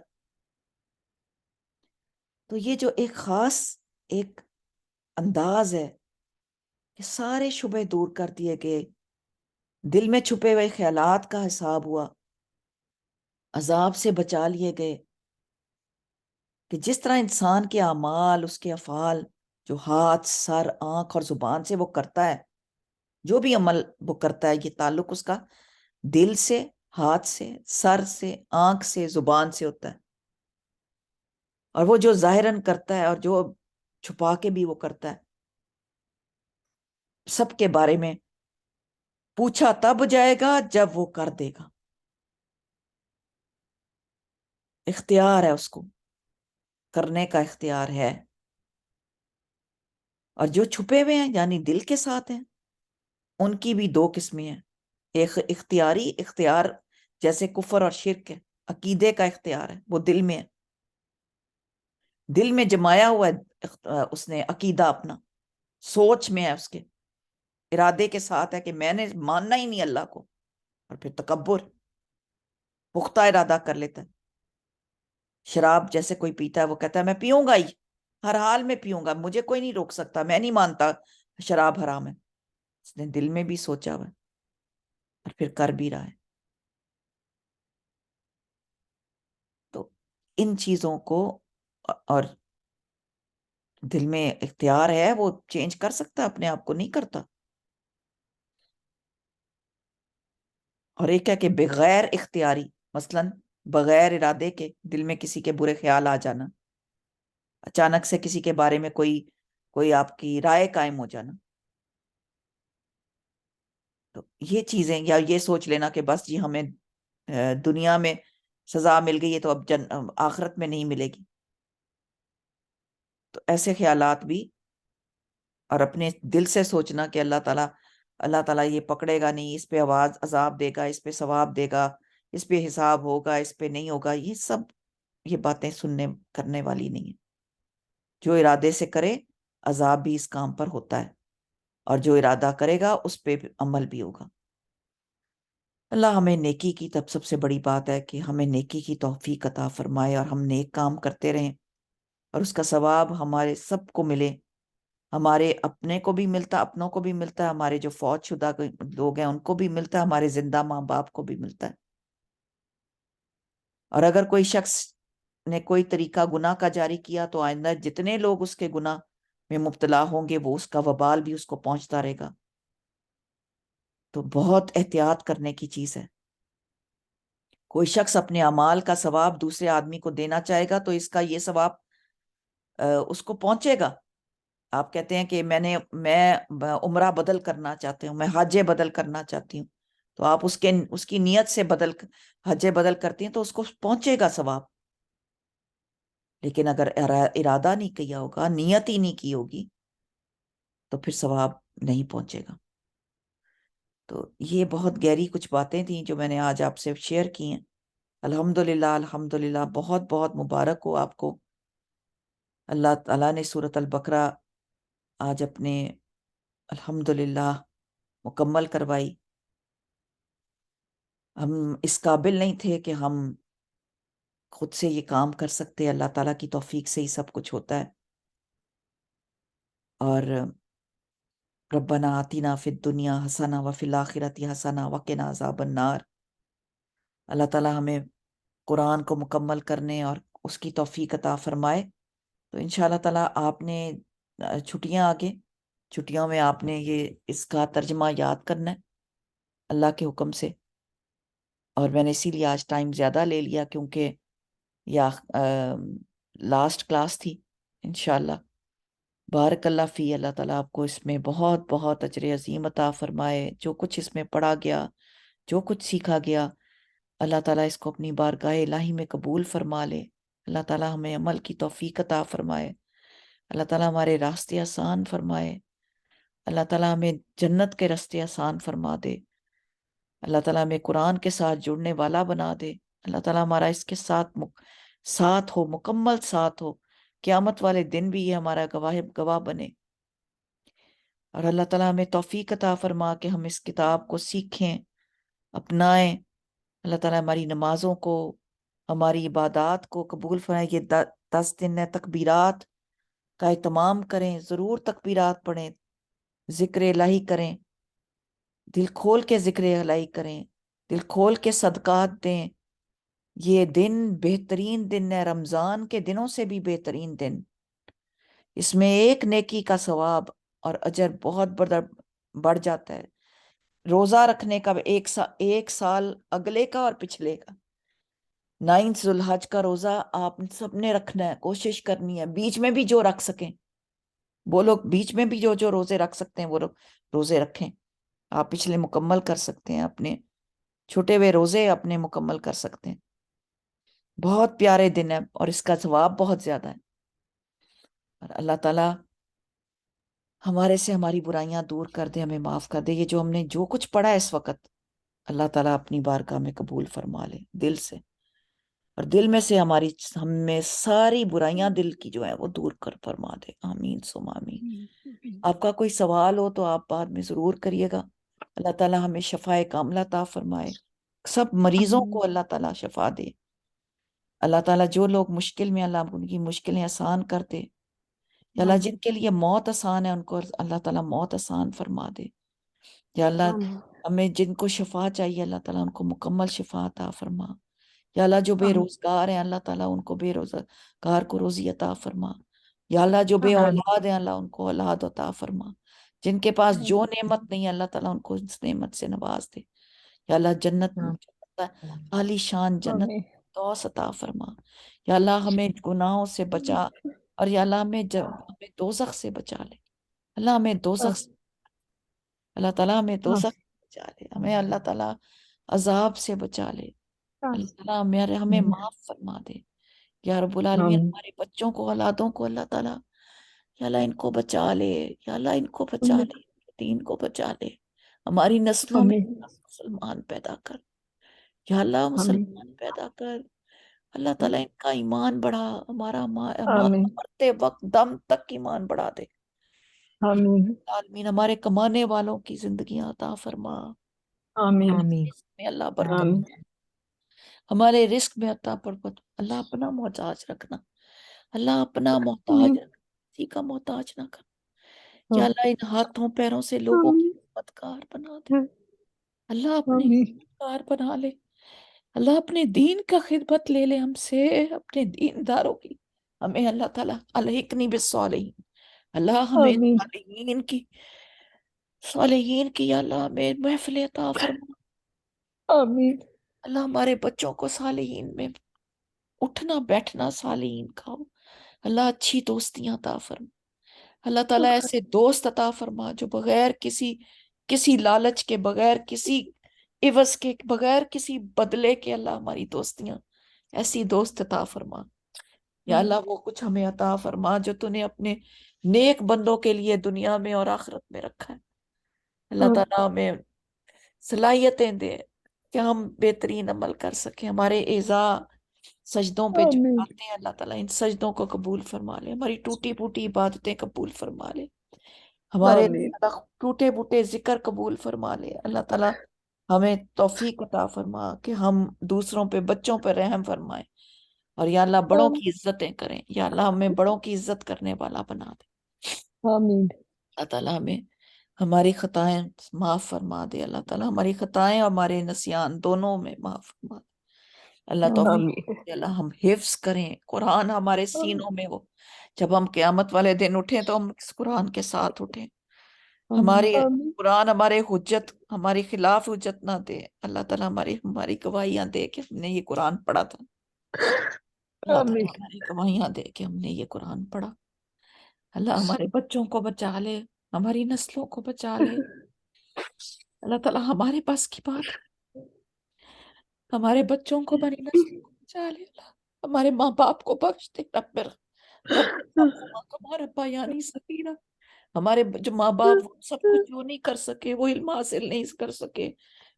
تو یہ جو ایک خاص ایک انداز ہے کہ سارے شبہ دور کر دیے گئے، دل میں چھپے ہوئے خیالات کا حساب ہوا، عذاب سے بچا لیے گئے، کہ جس طرح انسان کے اعمال، اس کے افعال، جو ہاتھ، سر، آنکھ اور زبان سے وہ کرتا ہے، جو بھی عمل وہ کرتا ہے، یہ تعلق اس کا دل سے، ہاتھ سے، سر سے، آنکھ سے، زبان سے ہوتا ہے۔ اور وہ جو ظاہراً کرتا ہے اور جو چھپا کے بھی وہ کرتا ہے، سب کے بارے میں پوچھا تب جائے گا جب وہ کر دے گا. اختیار ہے، اس کو کرنے کا اختیار ہے. اور جو چھپے ہوئے ہیں یعنی دل کے ساتھ ہیں، ان کی بھی دو قسمیں ہیں. ایک اختیاری اختیار جیسے کفر اور شرک ہے، عقیدے کا اختیار ہے، وہ دل میں ہے، دل میں جمایا ہوا ہے اس نے عقیدہ اپنا، سوچ میں ہے، اس کے ارادے کے ساتھ ہے کہ میں نے ماننا ہی نہیں اللہ کو. اور پھر تکبر، پختہ ارادہ کر لیتا ہے. شراب جیسے کوئی پیتا ہے، وہ کہتا ہے میں پیوں گا ہی، ہر حال میں پیوں گا، مجھے کوئی نہیں روک سکتا، میں نہیں مانتا شراب حرام ہے. اس نے دل میں بھی سوچا ہوا ہے اور پھر کر بھی رہا ہے. تو ان چیزوں کو، اور دل میں اختیار ہے، وہ چینج کر سکتا ہے، اپنے آپ کو نہیں کرتا. اور ایک ہے کہ بغیر اختیاری، مثلا بغیر ارادے کے دل میں کسی کے برے خیال آ جانا، اچانک سے کسی کے بارے میں کوئی آپ کی رائے قائم ہو جانا. تو یہ چیزیں، یا یہ سوچ لینا کہ بس جی ہمیں دنیا میں سزا مل گئی ہے تو اب آخرت میں نہیں ملے گی. تو ایسے خیالات بھی، اور اپنے دل سے سوچنا کہ اللہ تعالیٰ یہ پکڑے گا نہیں، اس پہ عذاب دے گا، اس پہ ثواب دے گا، اس پہ حساب ہوگا، اس پہ نہیں ہوگا، یہ باتیں سننے کرنے والی نہیں ہیں. جو ارادے سے کرے عذاب بھی اس کام پر ہوتا ہے، اور جو ارادہ کرے گا اس پہ عمل بھی ہوگا. اللہ ہمیں نیکی کی، تب سب سے بڑی بات ہے کہ ہمیں نیکی کی توفیق عطا فرمائے، اور ہم نیک کام کرتے رہیں اور اس کا ثواب ہمارے سب کو ملے. ہمارے اپنے کو بھی ملتا، اپنوں کو بھی ملتا ہے، ہمارے جو فوت شدہ لوگ ہیں ان کو بھی ملتا ہے، ہمارے زندہ ماں باپ کو بھی ملتا ہے. اور اگر کوئی شخص نے کوئی طریقہ گناہ کا جاری کیا تو آئندہ جتنے لوگ اس کے گناہ میں مبتلا ہوں گے، وہ اس کا وبال بھی اس کو پہنچتا رہے گا. تو بہت احتیاط کرنے کی چیز ہے. کوئی شخص اپنے اعمال کا ثواب دوسرے آدمی کو دینا چاہے گا تو اس کا یہ ثواب اس کو پہنچے گا. آپ کہتے ہیں کہ میں عمرہ بدل کرنا چاہتے ہوں، میں حج بدل کرنا چاہتی ہوں، تو آپ اس کی نیت سے حج بدل کرتی ہیں تو اس کو پہنچے گا ثواب. لیکن اگر ارادہ نہیں کیا ہوگا، نیت ہی نہیں کی ہوگی، تو پھر ثواب نہیں پہنچے گا. تو یہ بہت گہری کچھ باتیں تھیں جو میں نے آج آپ سے شیئر کی ہیں. الحمدللہ الحمدللہ، بہت بہت مبارک ہو آپ کو. اللہ تعالیٰ نے سورۃ البقرہ آج اپنے الحمدللہ مکمل کروائی. ہم اس قابل نہیں تھے کہ ہم خود سے یہ کام کر سکتے، اللہ تعالیٰ کی توفیق سے ہی سب کچھ ہوتا ہے. اور ربنا آتنا فی الدنیا حسنہ وفی الآخرۃ حسنہ وقنا عذاب النار. اللہ تعالیٰ ہمیں قرآن کو مکمل کرنے اور اس کی توفیق عطا فرمائے. تو انشاءاللہ تعالیٰ آپ نے چھٹیوں میں آپ نے اس کا ترجمہ یاد کرنا ہے اللہ کے حکم سے. اور میں نے اسی لیے آج ٹائم زیادہ لے لیا کیونکہ لاسٹ کلاس تھی. انشاءاللہ بارک اللہ فی، اللہ تعالیٰ آپ کو اس میں بہت بہت اجر عظیم عطا فرمائے. جو کچھ اس میں پڑھا گیا، جو کچھ سیکھا گیا، اللہ تعالیٰ اس کو اپنی بارگاہ الہی میں قبول فرما لے. اللہ تعالیٰ ہمیں عمل کی توفیق عطا فرمائے. اللہ تعالیٰ ہمارے راستے آسان فرمائے. اللہ تعالیٰ ہمیں جنت کے راستے آسان فرما دے. اللہ تعالیٰ ہمیں قرآن کے ساتھ جڑنے والا بنا دے. اللہ تعالیٰ ہمارا اس کے ساتھ ہو، مکمل ساتھ ہو. قیامت والے دن بھی یہ ہمارا گواہ بنے. اور اللہ تعالیٰ ہمیں توفیق عطا فرما کہ ہم اس کتاب کو سیکھیں، اپنائیں. اللہ تعالیٰ ہماری نمازوں کو، ہماری عبادات کو قبول فرمائے. یہ 10 دن تکبیرات کا اہتمام کریں، ضرور تکبیرات پڑھیں، ذکر الہی کریں، دل کھول کے ذکر الہی کریں، دل کھول کے صدقات دیں. یہ دن بہترین دن ہے، رمضان کے دنوں سے بھی بہترین دن. اس میں ایک نیکی کا ثواب اور اجر بہت بڑھ جاتا ہے. روزہ رکھنے کا ایک سال اگلے کا اور پچھلے کا. 9 ذوالحج کا روزہ آپ سب نے رکھنا ہے، کوشش کرنی ہے، بیچ میں بھی جو رکھ سکیں وہ لوگ، بیچ میں بھی جو روزے رکھ سکتے ہیں وہ لوگ روزے رکھیں۔ آپ پچھلے مکمل کر سکتے ہیں، اپنے چھوٹے ہوئے روزے اپنے مکمل کر سکتے ہیں۔ بہت پیارے دن ہے اور اس کا ثواب بہت زیادہ ہے، اور اللہ تعالیٰ ہمارے سے ہماری برائیاں دور کر دے، ہمیں معاف کر دے۔ یہ جو ہم نے جو کچھ پڑھا ہے اس وقت، اللہ تعالیٰ اپنی بارگاہ میں قبول فرما لے دل سے، اور دل میں سے ہم میں ساری برائیاں دل کی جو ہے وہ دور کر فرما دے۔ آمین ثم آمین۔ آپ کا کوئی سوال ہو تو آپ بعد میں ضرور کریے گا۔ اللہ تعالیٰ ہمیں شفائے کاملہ عطا فرمائے، سب مریضوں کو اللہ تعالیٰ شفا دے۔ اللہ تعالیٰ جو لوگ مشکل میں، اللہ ان کی مشکلیں آسان کر دے۔ یا اللہ جن کے لیے موت آسان ہے ان کو اللہ تعالیٰ موت آسان فرما دے۔ یا اللہ ہمیں جن کو شفا چاہیے اللہ تعالیٰ ان کو مکمل شفا عطا فرما۔ یا اللہ جو بے روزگار ہیں اللہ تعالیٰ ان کو بے روزگار کو روزی عطا فرما۔ یا اللہ جو بے اولاد ہیں اللہ ان کو اولاد عطا فرما۔ جن کے پاس جو نعمت نہیں ہے اللہ تعالیٰ ان کو اس نعمت سے نواز دے۔ یا اللہ جنت عالی شان جنت دوست عطا فرما۔ یا اللہ ہمیں گناہوں سے بچا، اور یا اللہ ہمیں دوزخ سے بچا لے۔ اللہ ہمیں دوزخ سے، اللہ تعالیٰ ہمیں دوزخ سے بچا لے، ہمیں اللہ تعالیٰ عذاب سے بچا لے۔ اللہ تعالیٰ ہمیں معاف فرما دے۔ یا رب العالمین ہمارے بچوں کو، اولادوں کو اللہ تعالیٰ یا اللہ ان کو بچا لے، یا اللہ ان کو بچا لے، دین کو بچا لے۔ ہماری نسلوں میں مسلمان پیدا کر، یا اللہ مسلمان پیدا کر۔ اللہ تعالیٰ ان کا ایمان بڑھا، ہمارا مرتے وقت دم تک ایمان بڑھا دے۔ عالمین ہمارے کمانے والوں کی زندگیاں عطا فرما، آمین۔ رزق میں اللہ برکت، ہمارے رزق میں عطا برکت۔ اللہ اپنا محتاج رکھنا، اللہ اپنا محتاج رکھنا، کسی کا محتاج نہ کر۔ یا اللہ ان ہاتھوں پیروں سے لوگوں کی خدمتگار بنا دے، اللہ اپنے خدمتگار بنا لے۔ اللہ اپنے دین کا خدمت لے لے ہم سے، اپنے دین داروں کی، ہمیں اللہ تعالیٰ الحقنی بالصالحین، اللہ ہمیں صالحین کی یا اللہ ہمیں محفل عطا فرما۔ اللہ ہمارے بچوں کو صالحین میں اٹھنا بیٹھنا صالحین کا ہو۔ اللہ اچھی دوستیاں عطا فرما۔ اللہ تعالیٰ ایسے دوست عطا فرما جو بغیر کسی لالچ کے، بغیر کسی عوض کے، بغیر کسی بدلے کے، اللہ ہماری دوستیاں ایسی دوست عطا فرما۔ یا اللہ وہ کچھ ہمیں عطا فرما جو تو نے اپنے نیک بندوں کے لیے دنیا میں اور آخرت میں رکھا ہے۔ اللہ تعالیٰ ہمیں صلاحیتیں دے کہ ہم بہترین عمل کر سکیں۔ ہمارے اعضاء سجدوں پہ جو آتے ہیں اللہ تعالیٰ ان سجدوں کو قبول فرما لے، ہماری ٹوٹی پھوٹی عبادتیں قبول فرما لے، ہمارے ٹوٹے پھوٹے ذکر قبول فرما لے۔ اللہ تعالیٰ ہمیں توفیق عطا فرما کہ ہم دوسروں پہ، بچوں پہ رحم فرمائیں، اور یا اللہ بڑوں کی عزتیں کریں۔ یا اللہ ہمیں بڑوں کی عزت کرنے والا بنا دے۔ اللہ تعالیٰ ہمیں ہماری خطائیں معاف فرما دے۔ اللہ تعالیٰ ہماری خطائیں اور ہمارے نسیان دونوں میں معاف فرما دے۔ اللہ توفیق دے، اللہ ہم حفظ کریں، قرآن ہمارے سینوں میں ہو، جب ہم قیامت والے دن اٹھیں تو ہم اس قرآن کے ساتھ اٹھیں۔ ہماری قرآن ہمارے حجت، ہماری خلاف حجت نہ دے۔ اللہ تعالیٰ ہماری گواہیاں دے کہ ہم نے یہ قرآن پڑھا تھا۔ اللہ تعالیٰ ہماری گواہیاں دے کہ ہم نے یہ قرآن پڑھا۔ اللہ ہمارے بچوں کو بچا لے، ہماری نسلوں کو بچا لے۔ اللہ تعالیٰ ہمارے پاس کی بات ہے، ہمارے بچوں کو، ہماری نسلوں کو بچا لے۔ اللہ ہمارے ماں باپ کو بخش دے۔ رب یعنی سفیرہ، ہمارے جو ماں باپ وہ سب کچھ جو نہیں کر سکے، وہ علم حاصل نہیں کر سکے،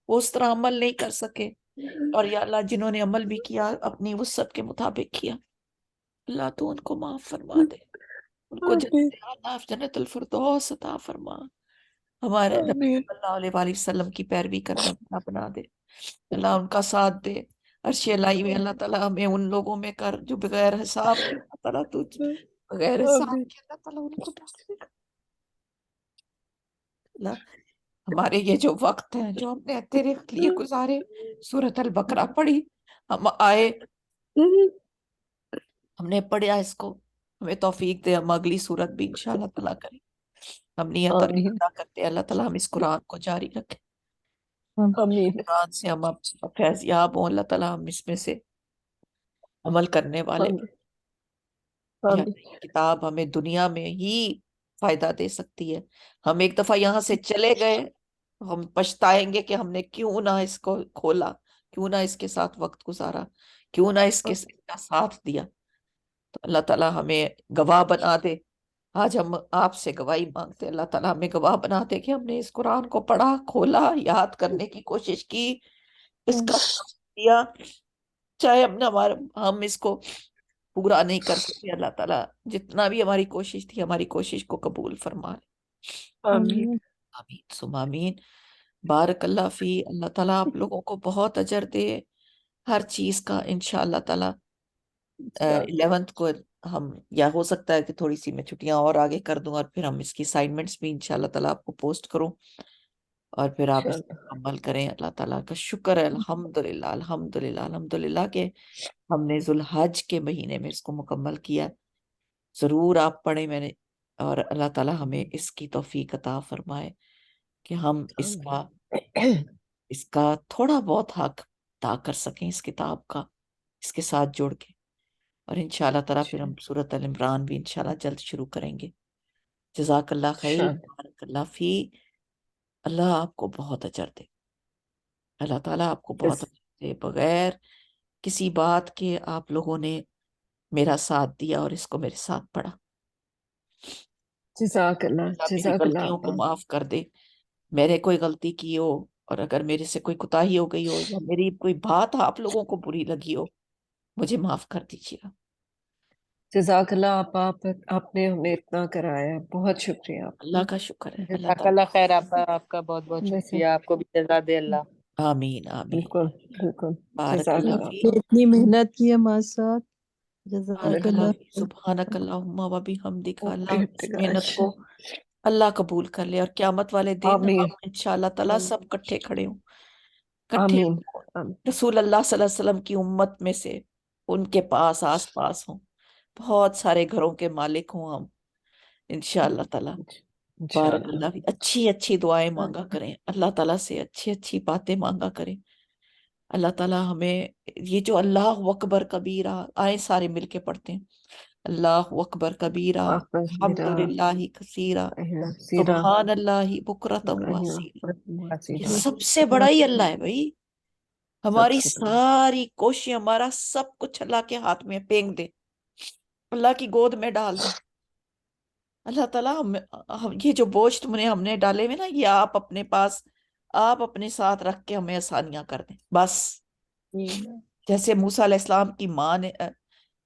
وہ اس طرح عمل نہیں کر سکے، اور یا اللہ جنہوں نے عمل بھی کیا اپنی وسعت کے مطابق کیا، اللہ تو ان کو معاف فرما دے، ان کو جنت الفردوس عطا فرما۔ ہمارے نبی صلی اللہ علیہ وآلہ وسلم کی پیروی کرنے والا بنا دے۔ اللہ ان کا ساتھ دے، عرش الہی میں اللہ تعالیٰ ہمیں ان لوگوں میں کر جو بغیر حساب کے، اللہ تعالیٰ بغیر حساب کے اللہ تعالیٰ ان کو دے۔ اللہ ہمارے یہ جو وقت ہیں جو ہم نے تیرے لیے گزارے، سورۃ البقرہ پڑھی، ہم آئے، ہم نے پڑھا اس کو، ہمیں توفیق دے ہم اگلی سورت بھی انشاءاللہ تعالیٰ کریں۔ ہم نیت اور ارادہ کرتے ہیں اللہ تعالیٰ ہم اس قرآن کو جاری رکھیں، قرآن سے ہم اب فیض یاب ہوں، اللہ تعالیٰ ہم اس میں سے عمل کرنے والے آمین یہ آمین کتاب ہمیں دنیا میں ہی فائدہ دے سکتی ہے. ہم ایک دفعہ یہاں سے چلے گئے، ہم پچھتائیں گے کہ ہم نے کیوں نہ اس کو کھولا، کیوں نہ اس کے ساتھ وقت گزارا، کیوں نہ اس کے کا ساتھ دیا. تو اللہ تعالیٰ ہمیں گواہ بنا دے. آج ہم آپ سے گواہی مانگتے ہیں، اللہ تعالیٰ ہمیں گواہ بنا دے کہ ہم نے اس قرآن کو پڑھا، کھولا، یاد کرنے کی کوشش کی، اس کا دیا. چاہے ہم اس کو پورا نہیں کر سکتے، اللہ تعالیٰ جتنا بھی ہماری کوشش تھی، ہماری کوشش کو قبول فرما لے. آمین آمین ثم آمین. بارک اللہ فی. اللہ تعالیٰ آپ لوگوں کو بہت اجر دے ہر چیز کا انشاءاللہ تعالیٰ. 11th کو ہم، یا ہو سکتا ہے کہ تھوڑی سی میں چھٹیاں اور آگے کر دوں، اور پھر ہم اس کی اسائنمنٹس بھی انشاءاللہ تعالیٰ آپ کو پوسٹ کروں، اور پھر آپ اس پر عمل کریں. اللہ تعالیٰ کا شکر ہے، الحمدللہ الحمدللہ الحمدللہ کہ ہم نے ذوالحج کے مہینے میں اس کو مکمل کیا. ضرور آپ پڑھیں، میں نے، اور اللہ تعالیٰ ہمیں اس کی توفیق عطا فرمائے کہ ہم اس کا تھوڑا بہت حق ادا کر سکیں، اس کتاب کا، اس کے ساتھ جڑ کے. اور انشاءاللہ تعالیٰ پھر ہم سورۃ ال عمران بھی انشاءاللہ جلد شروع کریں گے. جزاک اللہ خیر. بارک اللہ فی. اللہ آپ کو بہت اجر دے. اللہ تعالیٰ آپ کو بہت اجر دے. بغیر کسی بات کے آپ لوگوں نے میرا ساتھ دیا اور اس کو میرے ساتھ پڑھا. جزاک اللہ میری غلطیوں کو معاف کر دے. میرے کوئی غلطی کی ہو، اور اگر میرے سے کوئی کوتاہی ہو گئی ہو، یا میری کوئی بات آپ لوگوں کو بری لگی ہو، مجھے معاف کر دیجیے گا. جزاک اللہ. آپ نے ہمیں اتنا کرایا، بہت شکریہ. اللہ کا شکر ہے. اللہ جزاک اللہ خیر. آپ کا بہت بہت شکریہ. آپ کو بھی جزا دے اللہ. آمین آمین. بالکل بالکل. بارک جزاک اللہ اللہ. فی. اتنی محنت کی ہمارے ساتھ، جزاک بارک اللہ. اللہ فی. سبحانک اللہم و بحمدک. اللہ اس محنت کو آمین. اللہ قبول کر لے، اور قیامت والے دن ہم انشاءاللہ تعالیٰ سب کٹھے کھڑے ہوں، کٹھے آمین. رسول اللہ صلی اللہ علیہ وسلم کی امت میں سے ان کے پاس آس پاس ہوں، بہت سارے گھروں کے مالک ہوں ہم انشاءاللہ تعالیٰ. بارک اللہ فی. اچھی اچھی دعائیں مانگا کریں اللہ تعالیٰ سے، اچھی اچھی باتیں مانگا کریں. اللہ تعالیٰ ہمیں یہ جو اللہ اکبر کبیرہ، آئیں سارے مل کے پڑھتے ہیں. اللہ اکبر کبیرہ، الحمدللہ کثیرہ، سبحان اللہ بکرۃ و اصیلا. یہ سب سے بڑا ہی اللہ ہے بھائی. ہماری ساری کوششیں، ہمارا سب کچھ اللہ کے ہاتھ میں پھینک دیں، اللہ کی گود میں ڈال دیں. اللہ تعالیٰ یہ جو بوجھ تم نے ہم نے ڈالے ہوئے نا، یہ آپ اپنے پاس، آپ اپنے ساتھ رکھ کے ہمیں آسانیاں کر دیں بس. جیسے موسیٰ علیہ السلام کی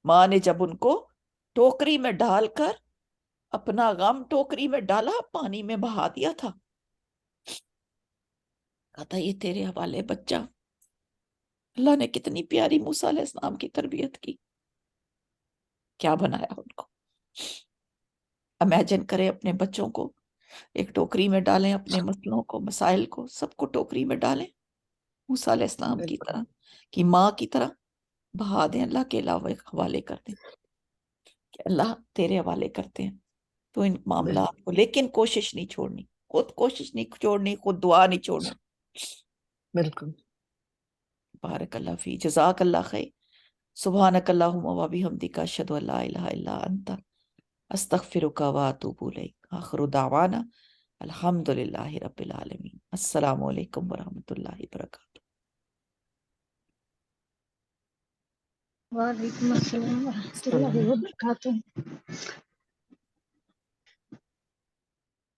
ماں نے جب ان کو ٹوکری میں ڈال کر اپنا غم ٹوکری میں ڈالا، پانی میں بہا دیا تھا، کہا تھا یہ تیرے حوالے بچہ. اللہ نے کتنی پیاری موسیٰ علیہ السلام کی تربیت کی، کیا بنایا ان کو. امیجن کریں اپنے بچوں کو ایک ٹوکری میں ڈالیں، اپنے مسئلوں کو، مسائل کو، سب کو ٹوکری میں ڈالیں، موسیٰ علیہ السلام کی طرح، کی ماں کی طرح بہا دیں، اللہ کے علاوہ حوالے کر دیں کہ اللہ تیرے حوالے کرتے ہیں تو ان معاملات کو. لیکن کوشش نہیں چھوڑنی، خود کوشش نہیں چھوڑنی، خود دعا نہیں چھوڑنی. بالکل. بارک اللہ فی. جزاک اللہ خیر. سبحانک اللہم و بحمدک، اشہد ان لا الہ الا انت، استغفرک و اتوب الیک. آخر دعوانا الحمدللہ رب العالمین. السلام علیکم ورحمۃ اللہ وبرکاتہ. وعلیکم السلام ورحمۃ اللہ وبرکاتہ.